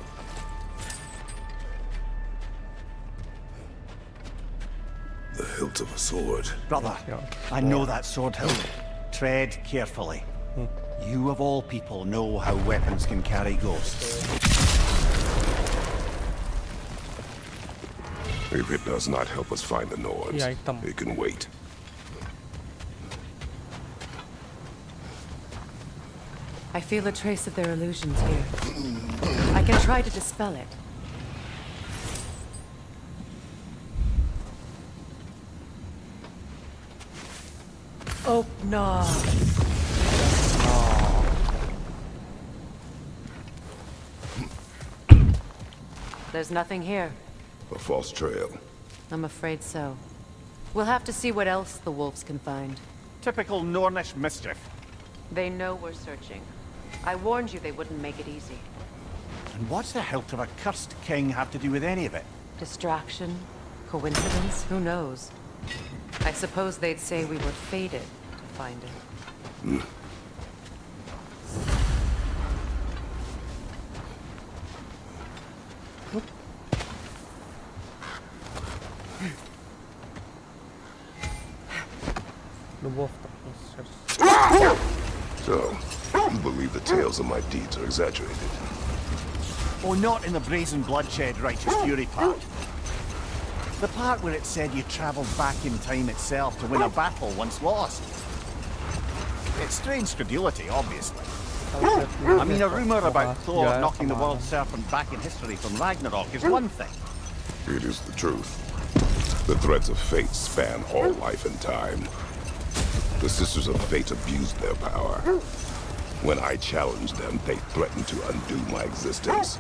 The hilt of a sword. Brother, I know that sword hilt. Tread carefully. You of all people know how weapons can carry ghosts. If it does not help us find the Norns, Yeah, item. it can wait. I feel a trace of their illusions here. I can try to dispel it. Oh, no. There's nothing here. A false trail. I'm afraid so. We'll have to see what else the wolves can find. Typical Nornish mischief. They know we're searching. I warned you they wouldn't make it easy. And what's the hilt of a cursed king have to do with any of it? Distraction? Coincidence? Who knows? I suppose they'd say we were fated to find it. The wolf. So, you believe the tales of my deeds are exaggerated? Oh, not in the brazen bloodshed righteous fury part. The part where it said you travelled back in time itself to win a battle once lost. It's strange credulity, obviously. I mean, a rumour about Thor knocking the world serpent back in history from Ragnarok is one thing. It is the truth. The threads of fate span all life and time. The Sisters of Fate abused their power. When I challenged them, they threatened to undo my existence.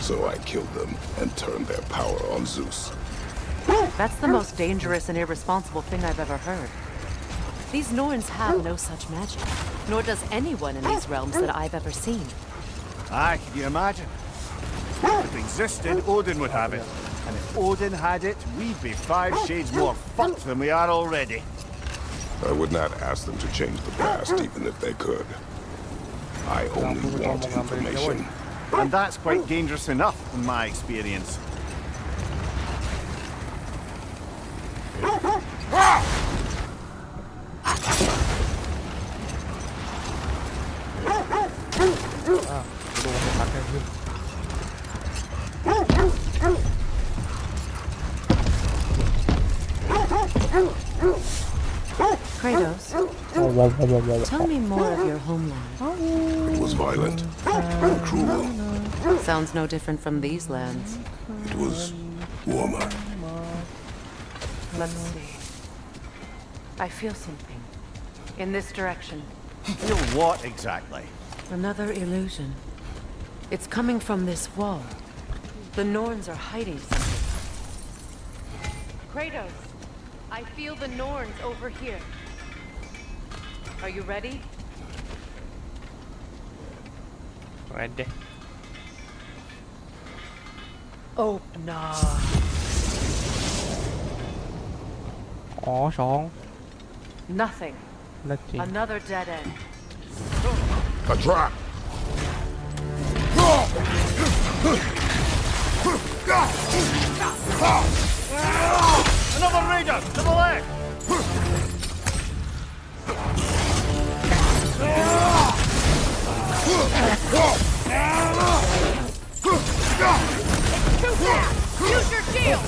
So I killed them and turned their power on Zeus. That's the most dangerous and irresponsible thing I've ever heard. These Norns have no such magic, nor does anyone in these realms that I've ever seen. Aye, can you imagine? If it existed, Odin would have it. And if Odin had it, we'd be 5 shades more fucked than we are already. I would not ask them to change the past, even if they could. I only want information. And that's quite dangerous enough, in my experience. Kratos, tell me more of your homeland. It was violent and cruel. Sounds no different from these lands. It was warmer. Let's see. I feel something. In this direction. Feel what exactly? Another illusion. It's coming from this wall. The Norns are hiding something. Kratos, I feel the Norns over here. Are you ready? Ready. Oh, no. Oh, song. Nothing. Nothing. Another dead end. A trap! Another raider to the left! Use your shield!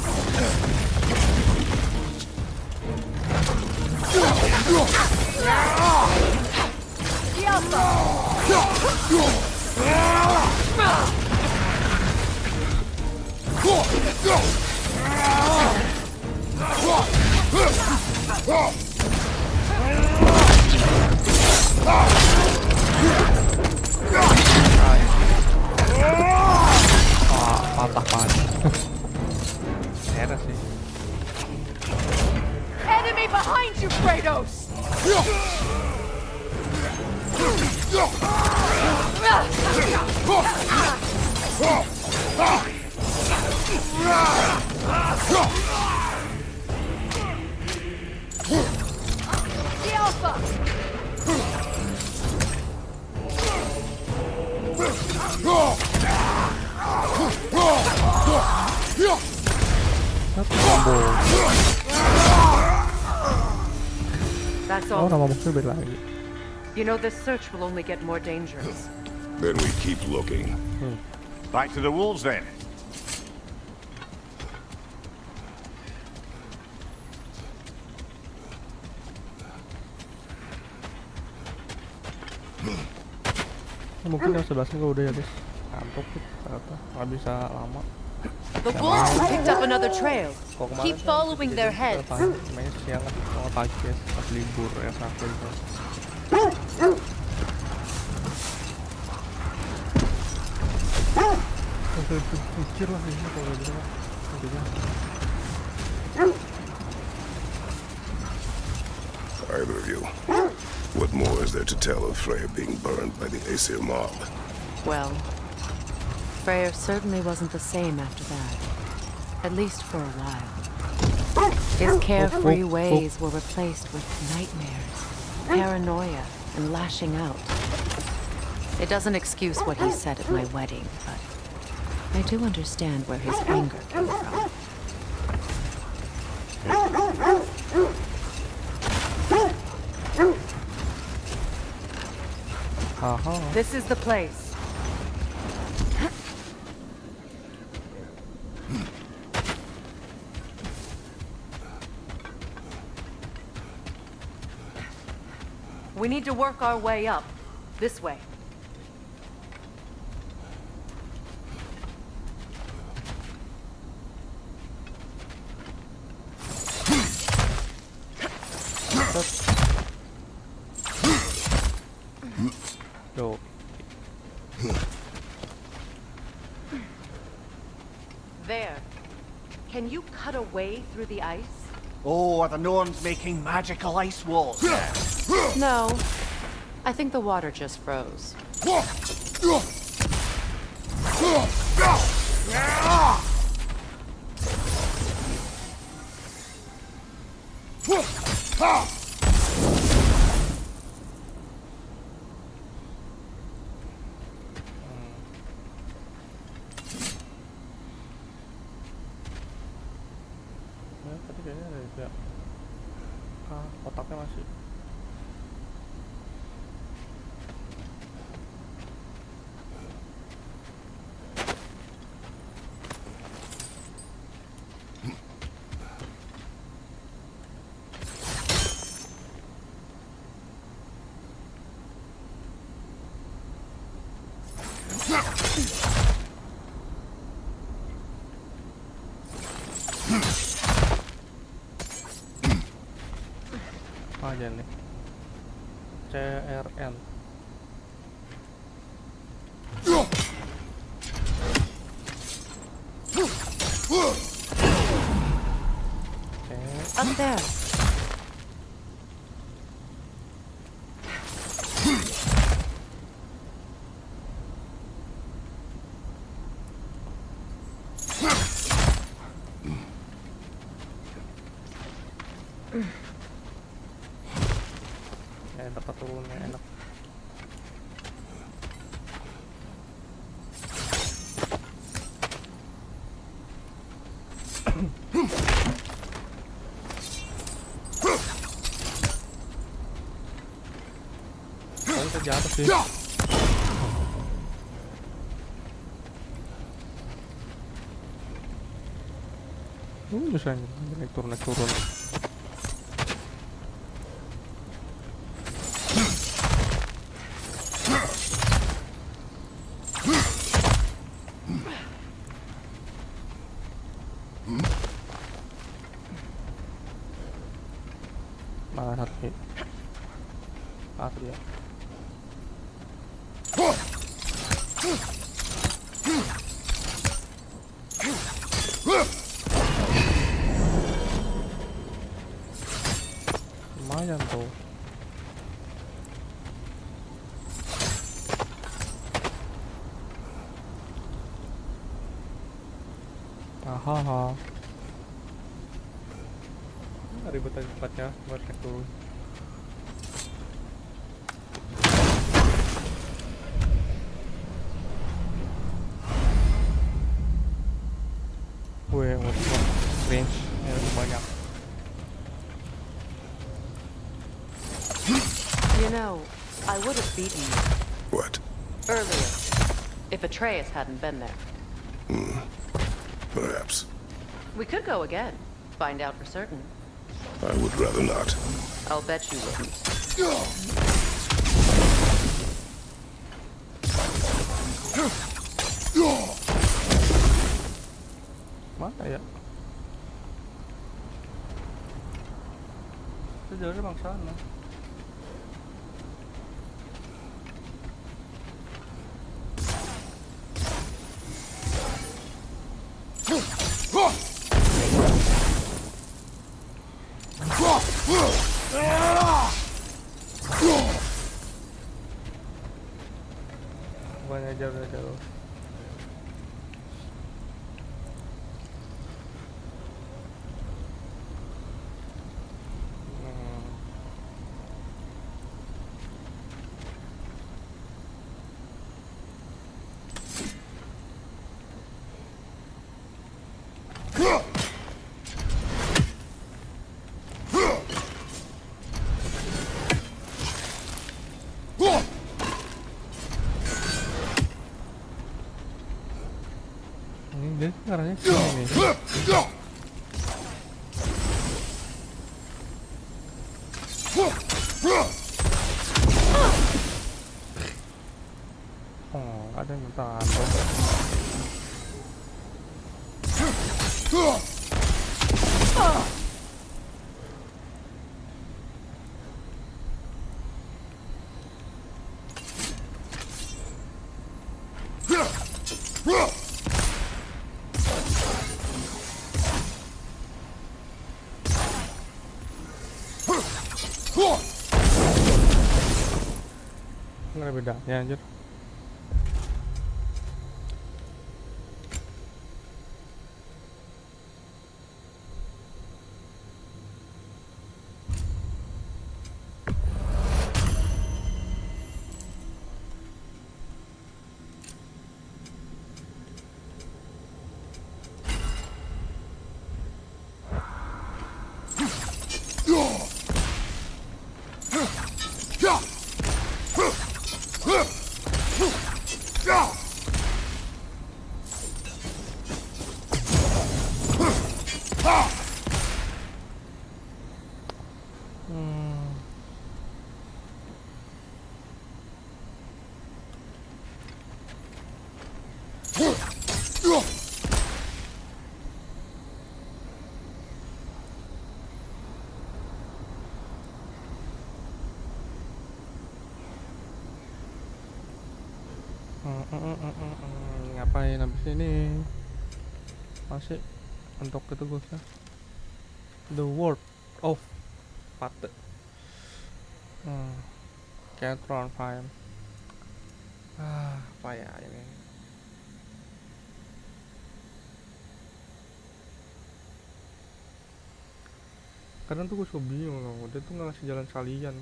Patah pan. Era sih. Enemy behind you, Kratos! The Alpha! That's Oh, all. nama musuh beda lagi. You know, this search will only get more dangerous. Then we keep looking. Back to the wolves then. Mungkin yang sebelah sini udah ya guys. Ngantuk sih, ternyata nggak bisa lama. The wolves picked up another trail. Kok kemarin Keep following their heads. Mainnya siang kan, kalau pagi guys, pas libur ya sampai gitu. Pikir lah ini kalau gitu kan. Either of you. What more is there to tell of Freya being burned by the Aesir mob? Well, Freyr certainly wasn't the same after that. At least for a while. His carefree ways were replaced with nightmares, paranoia, and lashing out. It doesn't excuse what he said at my wedding, but I do understand where his anger came from. This is the place. We need to work our way up. This way. Go. There. Can you cut a way through the ice? Oh, are the Norns making magical ice walls? No. I think the water just froze. Tadi kayaknya ada juga. Kotaknya masih. Aja nih CRN. Up there. Dapat turunnya enak. jatuh sih. Bisa naik turun. Malah satu ya. Lumayan tuh. Hahaha. Ribetan tempatnya buat naik turun. Range yang lebih banyak. You know, I would have beaten you. What? Earlier, if Atreus hadn't been there. Perhaps. We could go again, find out for certain. I would rather not. I'll bet you wouldn't. Mana ya? Itu jalannya bang sana. Bukannya jauh. Ini dia arahnya ke sini nih. Oh, ada yang minta anto. Nggak ada bedanya anjir. Ngapain habis ini? Masih untuk itu gue The World of Pate. Can't run fine. Apa ya ini? Kadang tuh gue suka bingung loh, dia tuh ngasih jalan salian.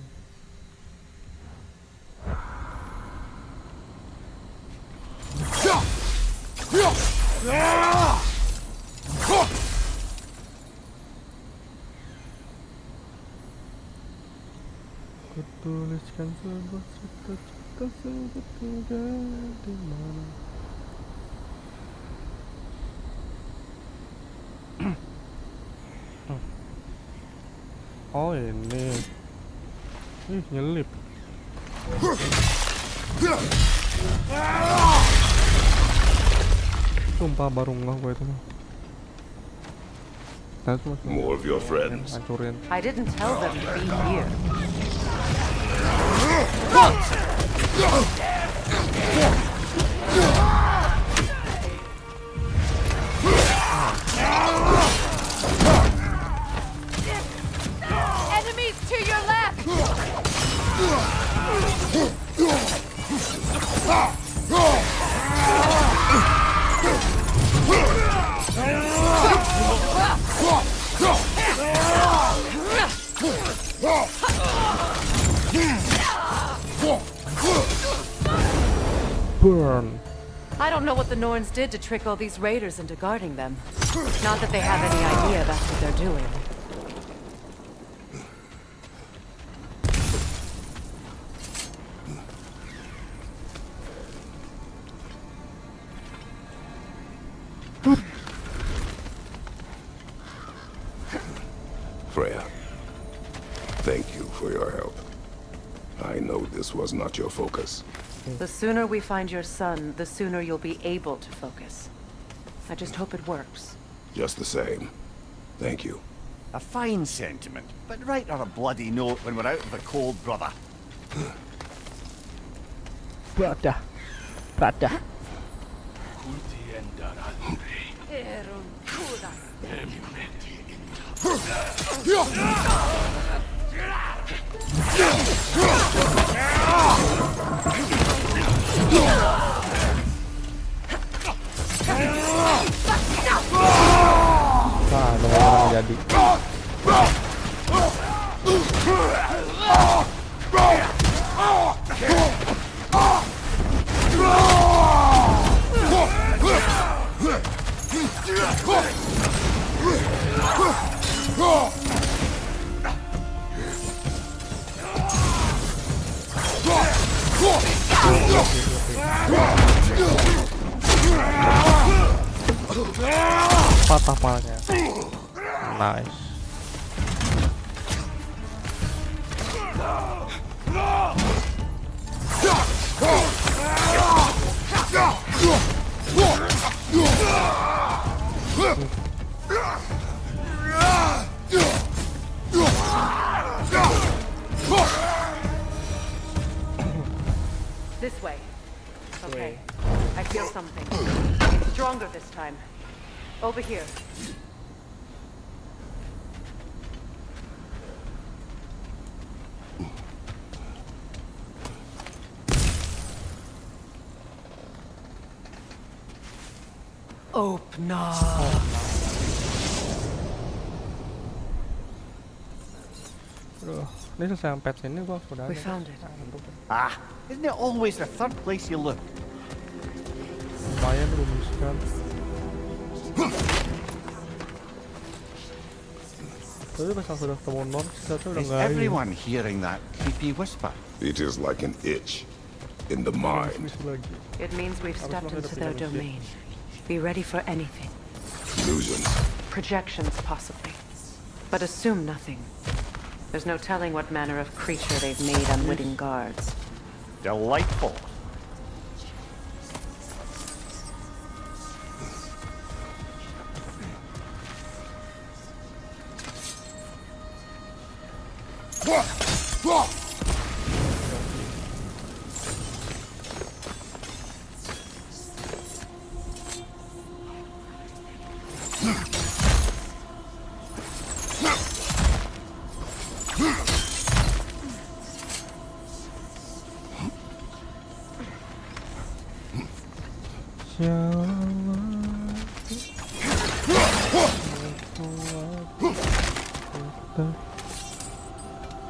Tuliskan sebuah cerita sebetulnya di mana. Oh ini. Ih nyelip. Sumpah baru ngeh gue itu. More of your friends. Hancurin. I didn't tell them to be here. Enemies to your left! Burn. I don't know what the Norns did to trick all these raiders into guarding them. Not that they have any idea that's what they're doing. Freya, thank you for your help. I know this was not your focus. The sooner we find your son, the sooner you'll be able to focus. I just hope it works. Just the same, thank you. A fine sentiment, but write her a bloody note when we're out of the cold, brother. Brother. Nah, orang jadi. Patah palanya. Nice. This way. Okay. I feel something. Stronger this time. Over here. Open up. Ini selesai yang patch ini gua sudah. We found it. Ah, isn't it always the third place you look? Lumayan rumuskan. Tapi pas sudah ketemu non, kita udah Is nggak. everyone hearing that creepy whisper? It is like an itch in the mind. It means we've stepped into their domain. Be ready for anything. Illusions. Projections, possibly. But assume nothing. There's no telling what manner of creature they've made unwitting guards. Delightful.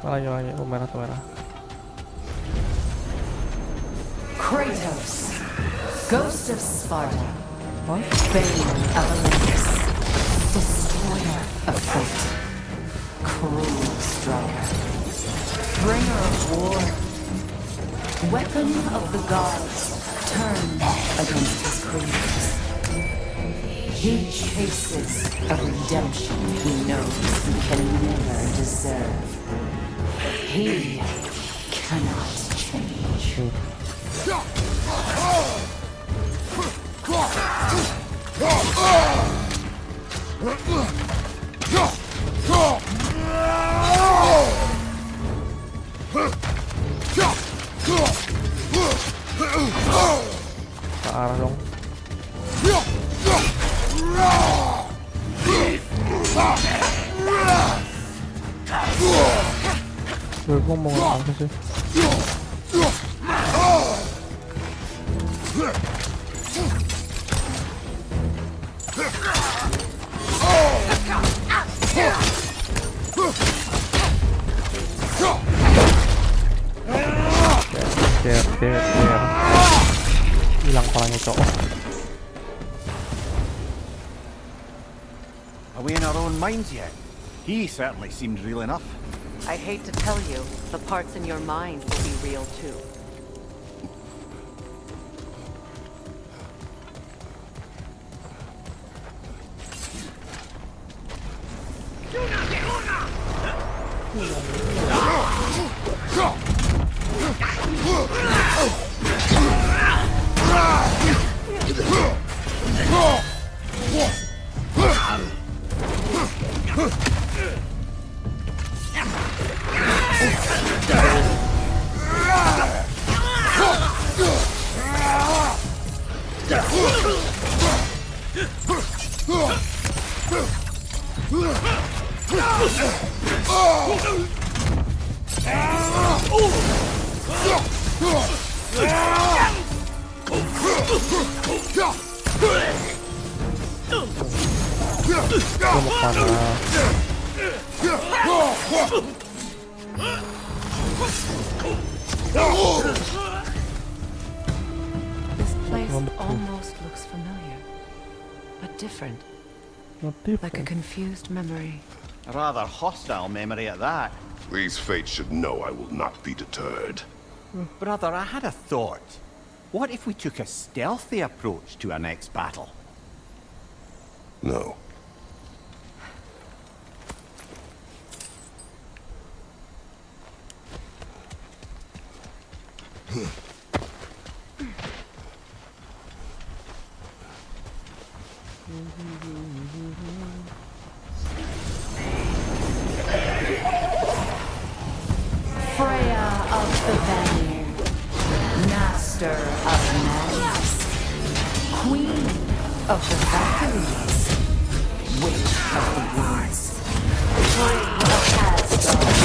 Lagi merah. Kratos, Ghost of Sparta, Bane of Olympus, Destroyer of Fate, Cruel Striker, Bringer of war. Weapon of the gods, turned against his creators. He chases a redemption he knows he can never deserve. He cannot change. Ke arah dong. Gue mau ngomong apa sih? Hilang palanya cowok. Are we in our own minds yet? He certainly seemed real enough. I hate to tell you, the parts in your mind will be real too. This place almost looks familiar, but different. Like a confused memory. A rather hostile memory at that. These fates should know I will not be deterred. Brother, I had a thought. What if we took a stealthy approach to our next battle? No. Freya of the Vanir, master of madness, queen of the Valkyries, witch of the woods, queen of Asgard,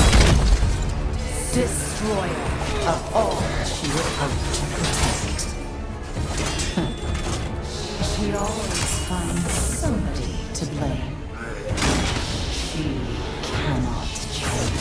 destroyer of all she would hope to protect. She always finds somebody to blame. She cannot change.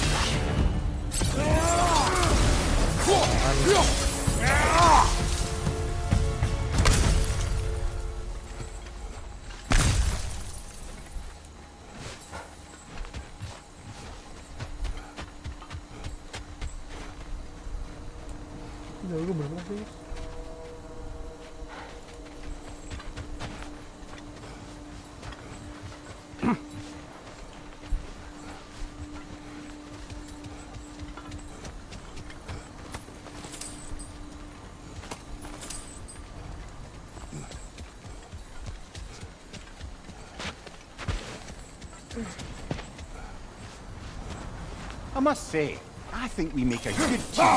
I must say, I think we make a good team.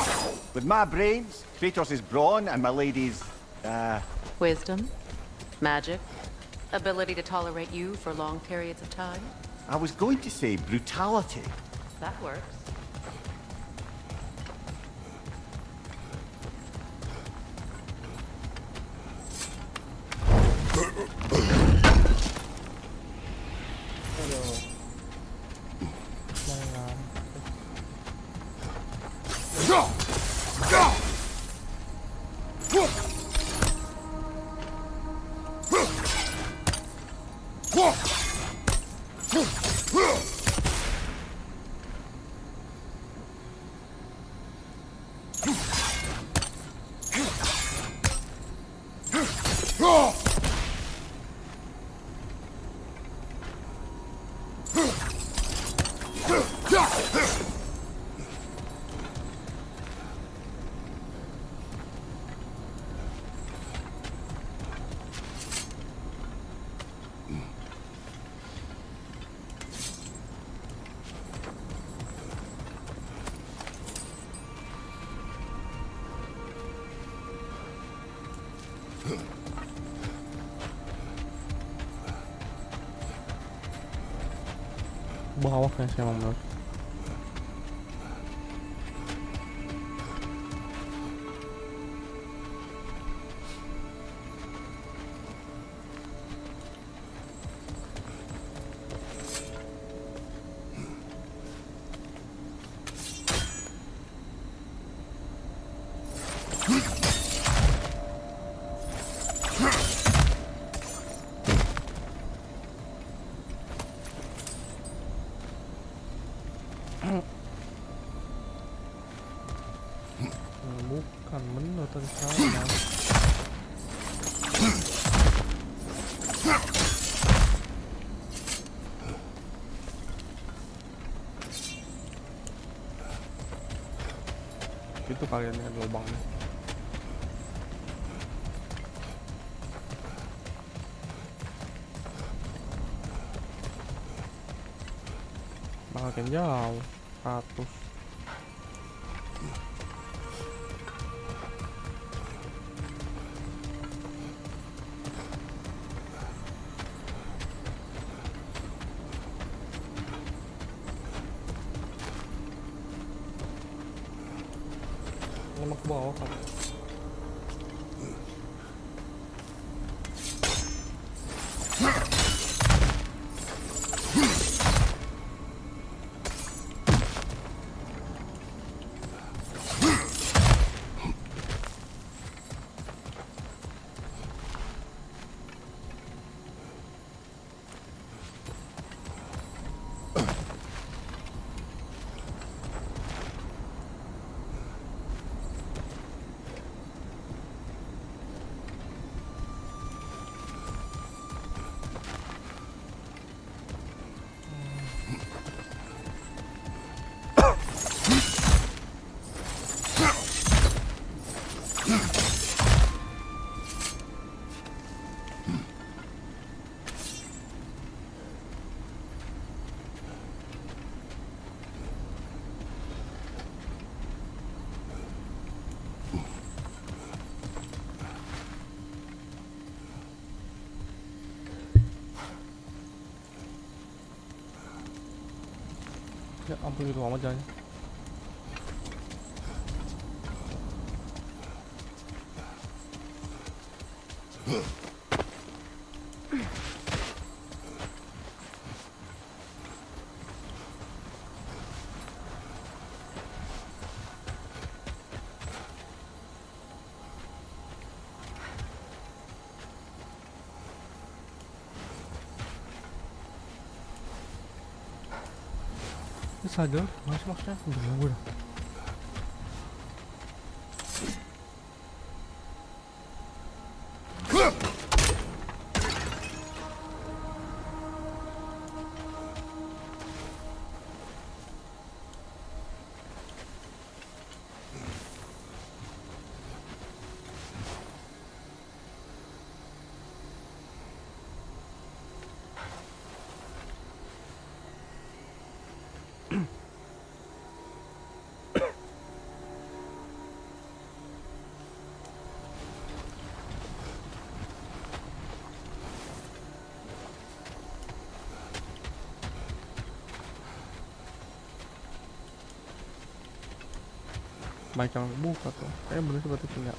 With my brains, Kratos' brawn, and my lady's, Wisdom, magic, ability to tolerate you for long periods of time. I was going to say brutality. That works. Bawah kayaknya emang bener. Bukan menonton sama. Itu kalian lihat lubangnya. Makin jauh 100. Emang ke bawah kan? Ya ampun itu amat jalannya. Sadar, maksudnya udah gue dah. Baik yang buka tuh, kayaknya bener seperti punya.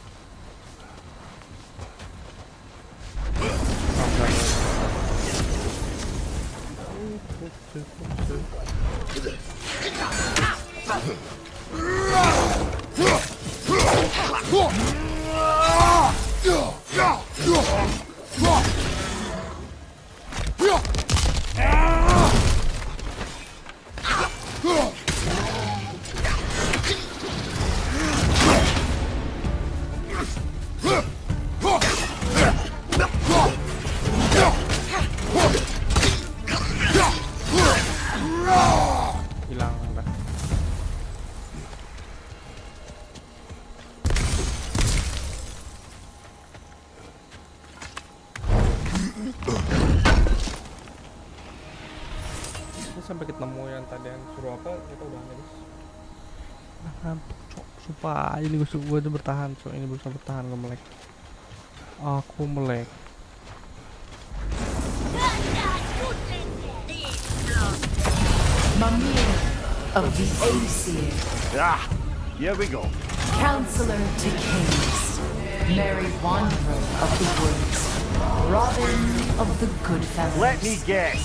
Sampai ketemu yang tadi yang suruh apa kita udah habis. Nah, ngantuk cok, sumpah ini gue udah bertahan cok, ini berusaha bertahan gue melek. Aku melek. Mimir of the Aesir. Ah, here we go. Counselor to Kings. Merry Wanderer of the Woods. Robin of the Goodfellas. Let me guess.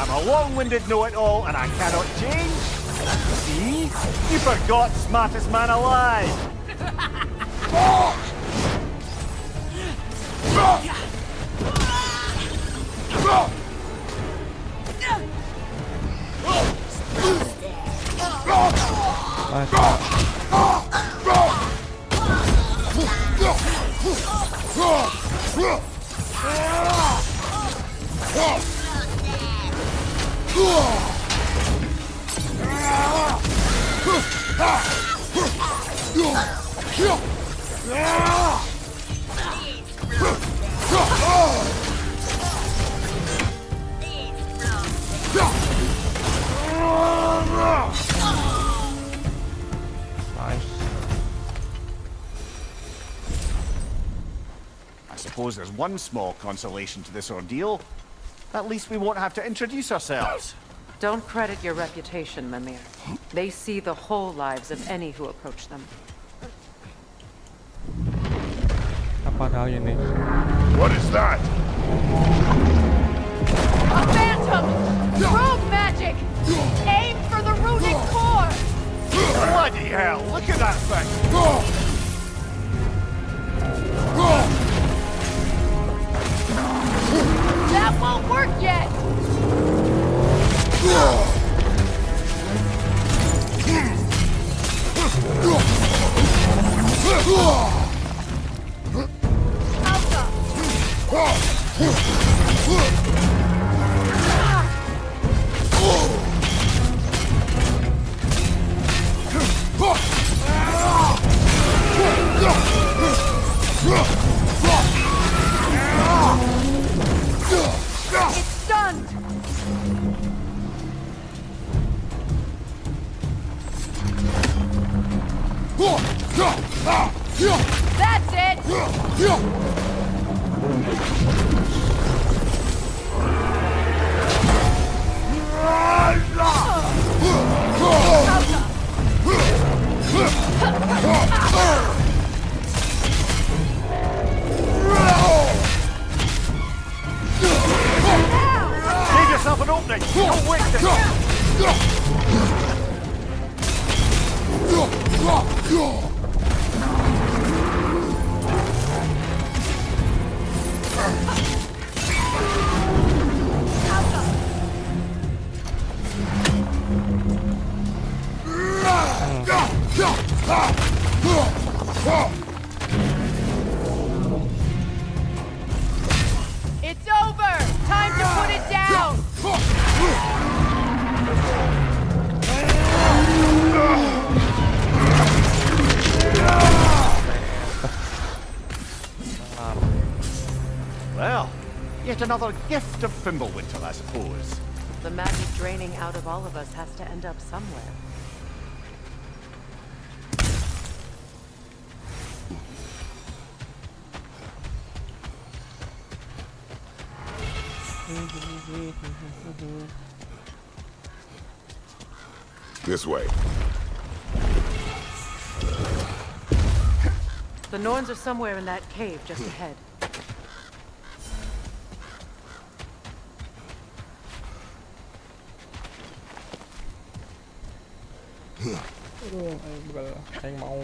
I'm a long-winded know-it-all and I cannot change? See? You forgot smartest man alive. I suppose there's one small consolation to this ordeal. At least we won't have to introduce ourselves. Don't credit your reputation, Mimir. They see the whole lives of any who approach them. Apa kali ini? What is that? A phantom! Rogue magic! Aim for the runic core! Bloody hell, look at that thing! That won't work yet! It's stunned! That's it! Give yourself an opening! Don't waste it! It's over! Time to put it down! Well, yet another gift of Fimbulwinter, I suppose. The magic draining out of all of us has to end up somewhere. This way. The Norns are somewhere in that cave just ahead. Saya mau.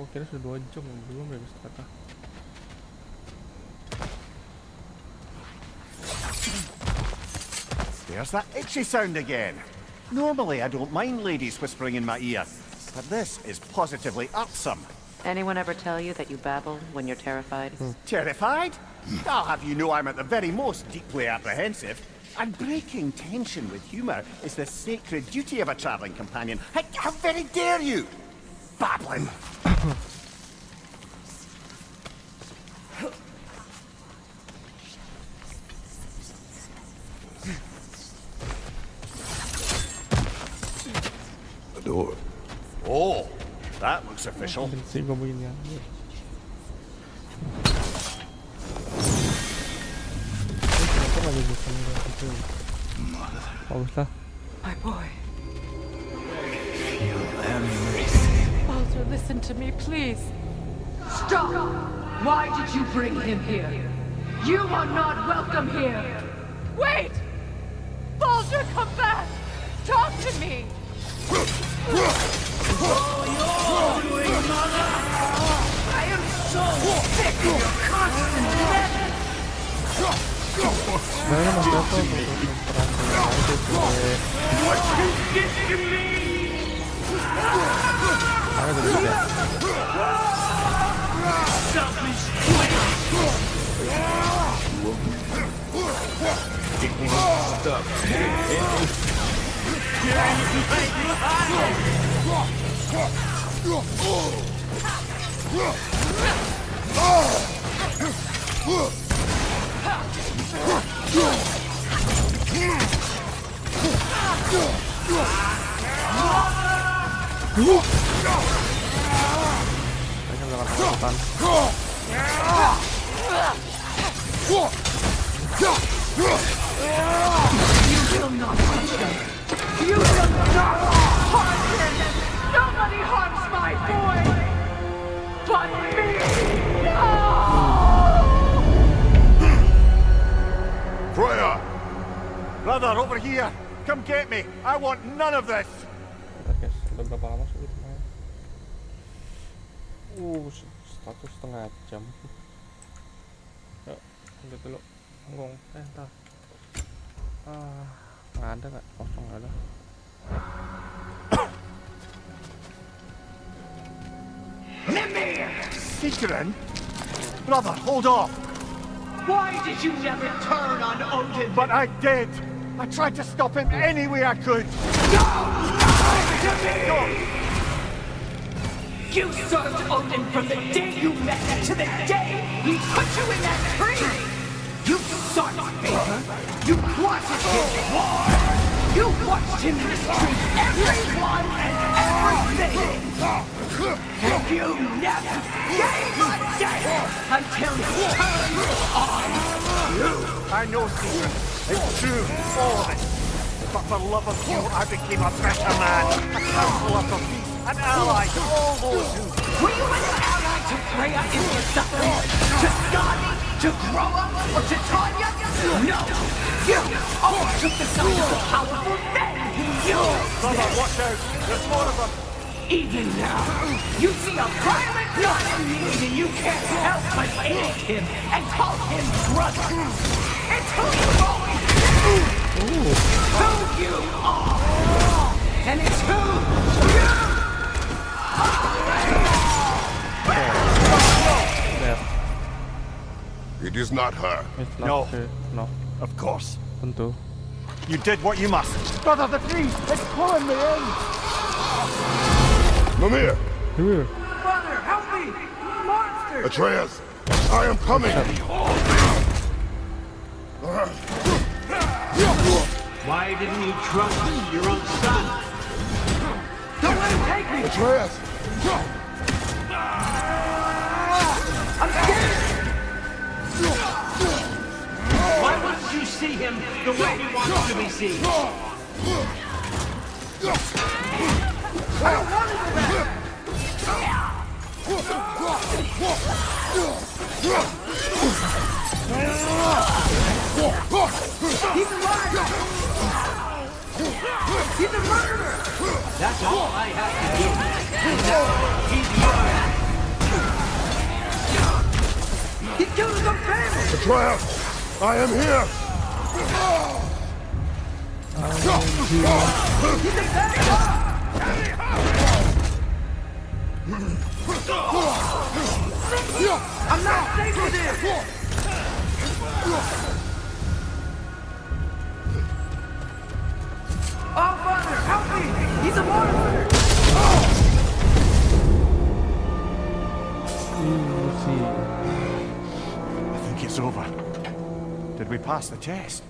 Oh, kira sudah 2 jam, belum ya setengah. There's that itchy sound again. Normally I don't mind ladies whispering in my ear, but this is positively irksome. Anyone ever tell you that you babble when you're terrified? Terrified? I'll have you know I'm at the very most deeply apprehensive. And breaking tension with humour is the sacred duty of a travelling companion. How very dare you! Babbling! sword. Oh, that looks official. My boy. Feel their mercy. Baldur, listen to me, please. Stop! Why did you bring him here? You are not welcome here! Wait! Baldur, come back! Talk to me! I am so sick of your constant message! What you did to me! Selfish Stop. You will not touch him! You will not harm him! Nobody harms my boy! But me! No! Freya! Brother, over here! Come get me! I want none of this! Guys, udah berapa lama sih kita main? 1,5 jam. Yuk, lanjut dulu. Tanggung, entar. Nggak ada nggak? Kosong nggak ada. Secret? Brother, hold off! Why did you never turn on Odin? But I did! I tried to stop him any way I could! No! You served Odin from the day you met him to the day he put you in that tree! You sought favor! You wanted his war! You watched him mistreat everyone and everything! And you never gave a damn until he turned on you! I know, Secret. It's true, all of it. But for love of you, I became a better man. A counselor for peace, an ally to all those who... Were you an ally to Freya in your suffering? To Skadi? To Groa? Or to Tanya? No! You all took the side of the powerful men who used Brother, watch out! There's more of them! Even now, you see a violent god in me and you can't help but hate him and call him brother. It's who you've always been. Who you are. And it's who you are. It is not her. It's not her. No. Of course. Tentu. You did what you must. Brother, the tree! It's pulling me in! Mimir! Here. Brother, help me! Monster! Atreus! I am coming! Why didn't you trust your own son? Don't let him take me! Atreus! I'm scared! Why wouldn't you see him the way he wants to be seen? I don't want to do that! He's alive! He's a murderer! That's all I have to do. He's mine. He killed his own family! Atreus! I am here! He's a bad guy! I'm not safe with him! Oh, Father, help me! He's a monster! I think it's over. Did we pass the test?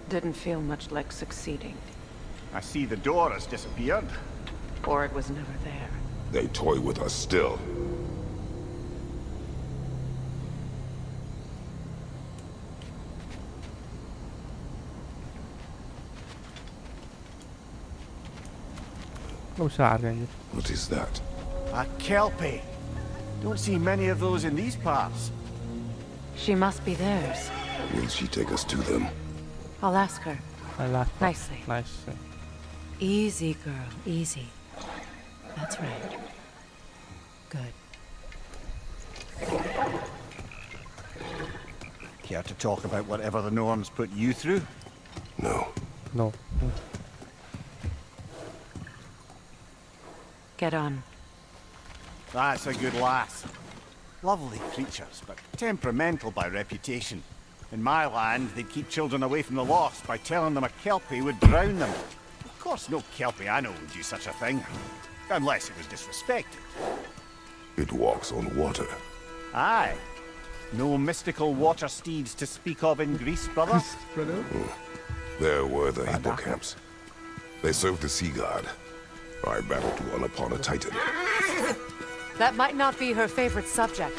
Didn't feel much like succeeding. I see the door has disappeared. Or it was never there. They toy with us still. What is that? A kelpie. Don't see many of those in these parts. She must be theirs. Will she take us to them? I'll ask her. Nicely. Nice. Easy, girl. Easy. That's right. Good. Care to talk about whatever the norms put you through? No. No. Get on. That's a good lass. Lovely creatures, but temperamental by reputation. In my land, they'd keep children away from the lost by telling them a kelpie would drown them. Of course, no kelpie I know would do such a thing. Unless it was disrespected. It walks on water. Aye. No mystical water steeds to speak of in Greece, brother? There were the hippocamps. They served the sea god. I battled one upon a titan. That might not be her favorite subject.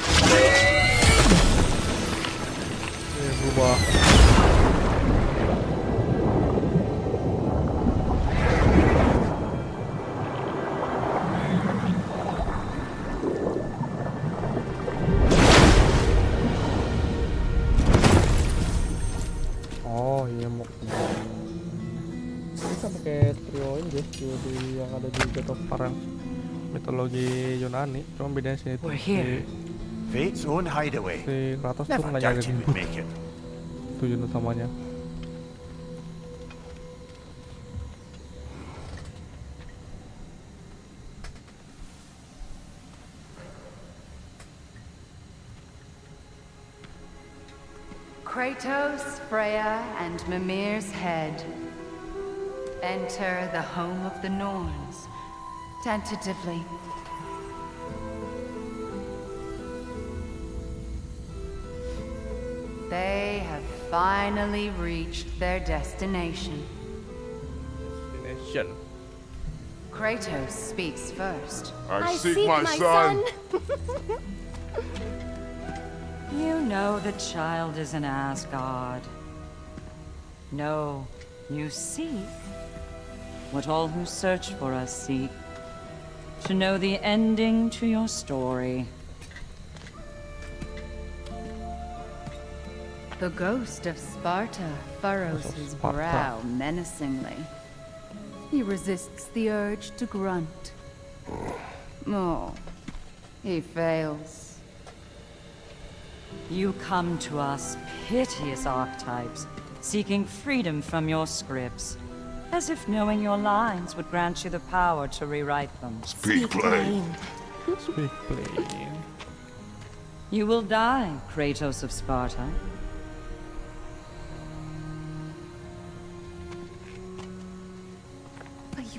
Oh iya, mau bisa pakai trio ini guys, trio yang ada di God of War mitologi Yunani, cuma bedanya sini itu Fate's own hideaway. si Kratos tuh Never nggak doubted nyari we'd make it. tujuan utamanya. Kratos, Freya, and Mimir's head. Enter the home of the Norns. Tentatively. They have finally reached their destination. Kratos speaks first. I seek my son. You know the child is in Asgard. No, you seek what all who search for us seek. To know the ending to your story. The ghost of Sparta furrows his brow menacingly. He resists the urge to grunt. Oh, he fails. You come to us, piteous archetypes, seeking freedom from your scripts, as if knowing your lines would grant you the power to rewrite them. Speak plain. Speak plain. You will die, Kratos of Sparta.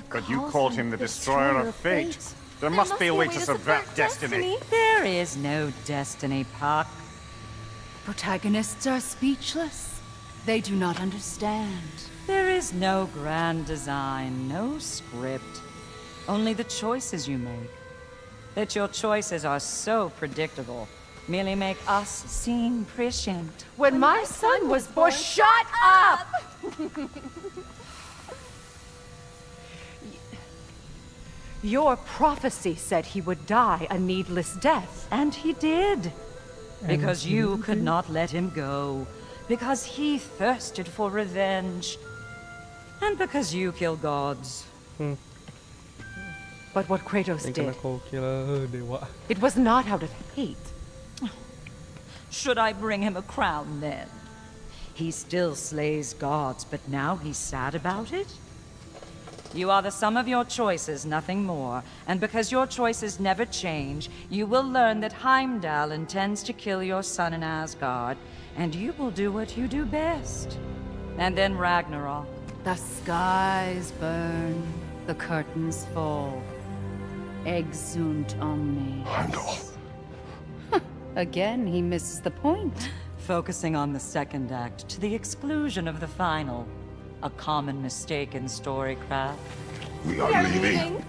But you called him the destroyer of fate. There must be a way to subvert destiny. There is no destiny, Puck. Protagonists are speechless. They do not understand. There is no grand design, no script. Only the choices you make. That your choices are so predictable merely make us seem prescient. When my son was born, shut up! Your prophecy said he would die a needless death. And he did. Because you could not let him go. Because he thirsted for revenge. And because you kill gods. But what Kratos did, it was not out of hate. Should I bring him a crown then? He still slays gods, but now he's sad about it? You are the sum of your choices, nothing more. And because your choices never change, you will learn that Heimdall intends to kill your son in Asgard, and you will do what you do best. And then Ragnarok. The skies burn, the curtains fall. Exunt omnes. Heimdall. Again, he misses the point. Focusing on the second act to the exclusion of the final. A common mistake in storycraft. We are leaving.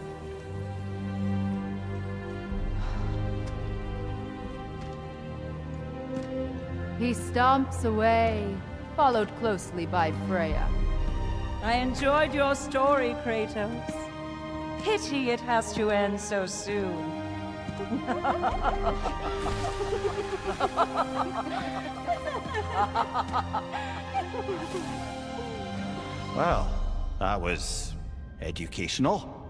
He stomps away, followed closely by Freya. I enjoyed your story, Kratos. Pity it has to end so soon. Well, that was educational.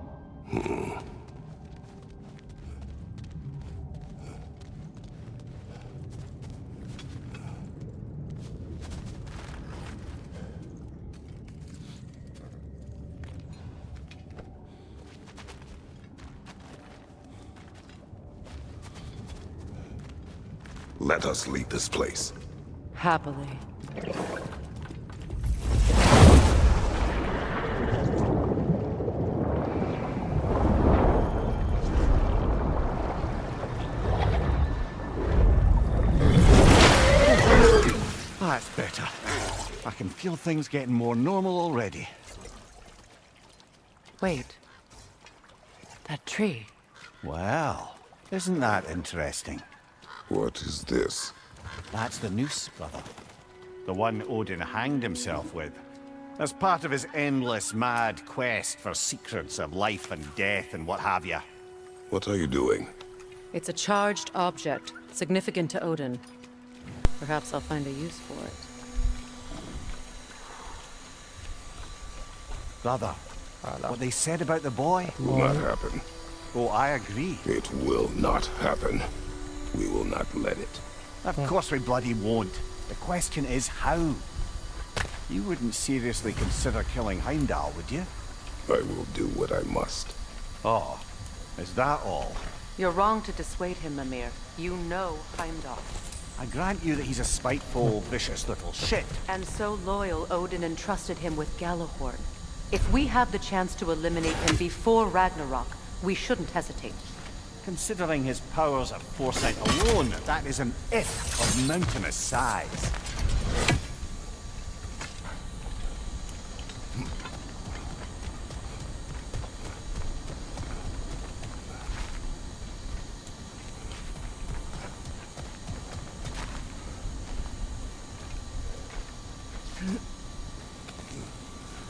Let us leave this place. Happily. That's better. I can feel things getting more normal already. Wait. That tree. Well, isn't that interesting? What is this? That's the noose, brother. The one Odin hanged himself with. As part of his endless, mad quest for secrets of life and death and what have you. What are you doing? It's a charged object, significant to Odin. Perhaps I'll find a use for it. Brother, what they said about the boy? Will not happen. Oh, I agree. It will not happen. We will not let it. Of course we bloody won't. The question is how. You wouldn't seriously consider killing Heimdall, would you? I will do what I must. Oh, is that all? You're wrong to dissuade him, Mimir. You know Heimdall. I grant you that he's a spiteful, vicious little shit. And so loyal, Odin entrusted him with Galahorn. If we have the chance to eliminate him before Ragnarok, we shouldn't hesitate. Considering his powers of foresight alone, that is an if of mountainous size.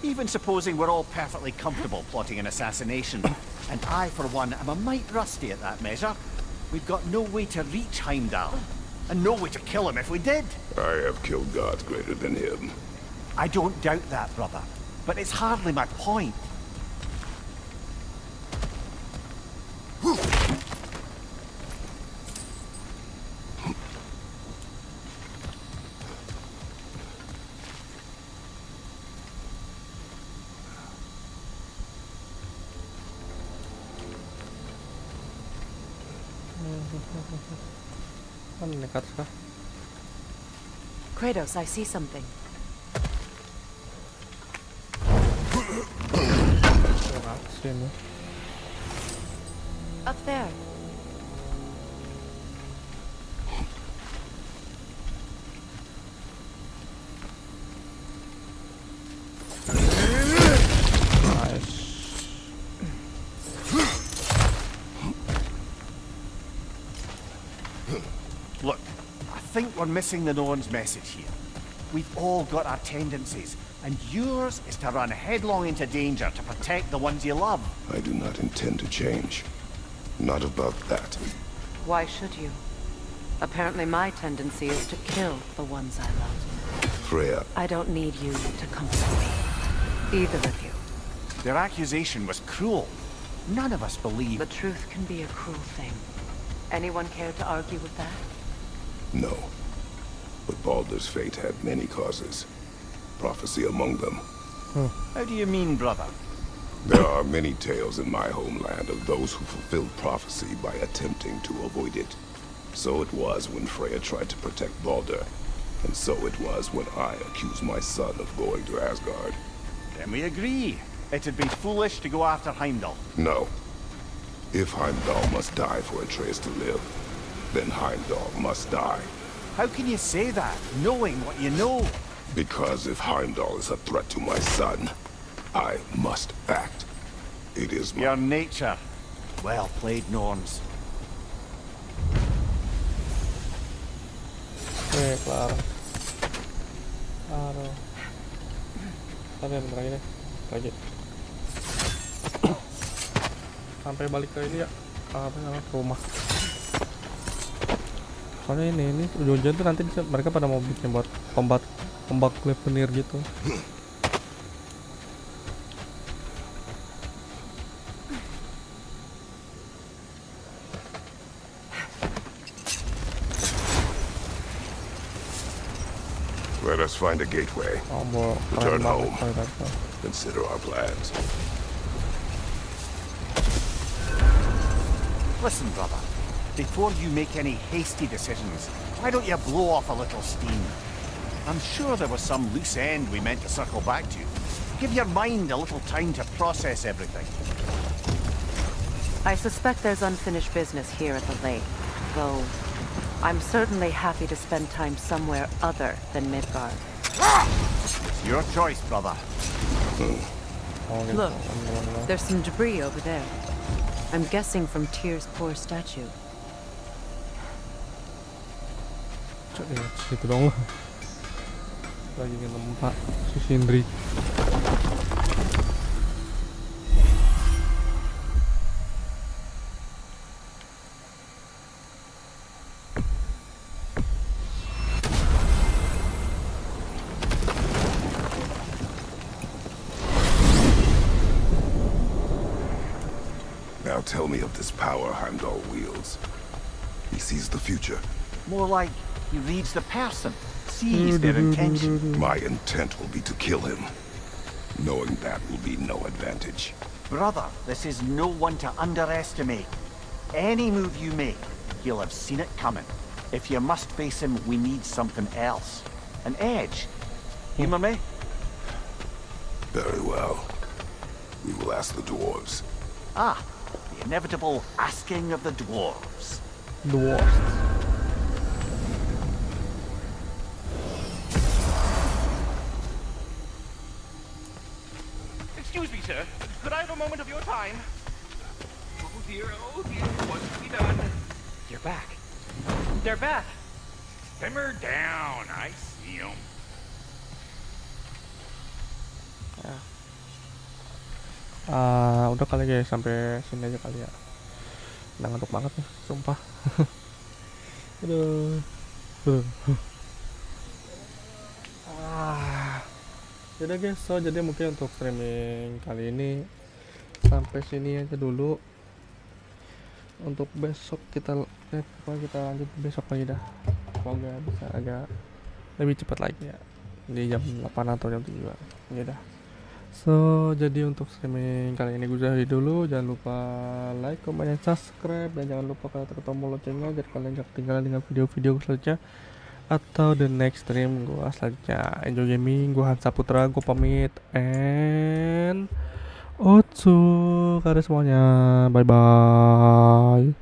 Even supposing we're all perfectly comfortable plotting an assassination, and I, for one, am a mite rusty at that measure, we've got no way to reach Heimdall, and no way to kill him if we did. I have killed gods greater than him. I don't doubt that, brother, but it's hardly my point. Kratos, I see something. Up there. Look, I think we're missing the Norn's message here. We've all got our tendencies, and yours is to run headlong into danger to protect the ones you love. I do not intend to change. Not about that. Why should you? Apparently my tendency is to kill the ones I love. Freya. I don't need you to comfort me. Either of you. Their accusation was cruel. None of us believe... The truth can be a cruel thing. Anyone care to argue with that? No. But Baldur's fate had many causes. Prophecy among them. How do you mean, brother? There are many tales in my homeland of those who fulfilled prophecy by attempting to avoid it. So it was when Freya tried to protect Baldur. And so it was when I accused my son of going to Asgard. Then we agree. It'd be foolish to go after Heimdall. No. If Heimdall must die for Atreus to live, then Heimdall must die. How can you say that, knowing what you know? Because if Heimdall is a threat to my son, I must act. It is my... Your nature. Well played, Norns. kelar. Aduh. Tapi bentar lagi deh. Lagi. Sampai balik ke ini ya. Apa namanya? Ke rumah. Soalnya ini ujung-ujungnya tuh nanti mereka pada mau bikin buat tombak Gleipnir gitu. Let us find a gateway. Return home. Consider our plans. Listen, brother. Before you make any hasty decisions, why don't you blow off a little steam? I'm sure there was some loose end we meant to circle back to. Give your mind a little time to process everything. I suspect there's unfinished business here at the lake, though I'm certainly happy to spend time somewhere other than Midgard. It's your choice, brother. Look, there's some debris over there. I'm guessing from Tyr's poor statue. Situ dong. Lagi ngenempak si Sindri. Now tell me of this power Heimdall wields. He sees the future. More like he reads the person, sees their intention. My intent will be to kill him. Knowing that will be no advantage. Brother, this is no one to underestimate. Any move you make, he'll have seen it coming. If you must face him, we need something else. An edge. Humor me? Very well. We will ask the dwarves. Ah, the inevitable asking of the dwarves. Dwarves. Excuse me, sir. Could I have a moment of your time? Oh dear, what's to be done? You're back. They're back. Simmer down, I see them. Udah kali guys, sampai sini aja kali ya. Udah ngantuk banget nih, sumpah. Aduh. Yaudah guys, so jadi mungkin untuk streaming kali ini sampai sini aja dulu. Untuk besok kita lanjut besok lagi dah. Semoga bisa agak lebih cepat lagi ya, di jam 8 atau jam 7. Ya dah. So jadi untuk streaming kali ini gue udahi dulu. Jangan lupa like, comment, dan subscribe, dan jangan lupa klik tombol loncengnya agar kalian gak ketinggalan dengan video-video selanjutnya atau the next stream gue selanjutnya. Enjoy gaming, gue Hansa Putra, gue pamit, and otsu kalian semuanya, bye bye.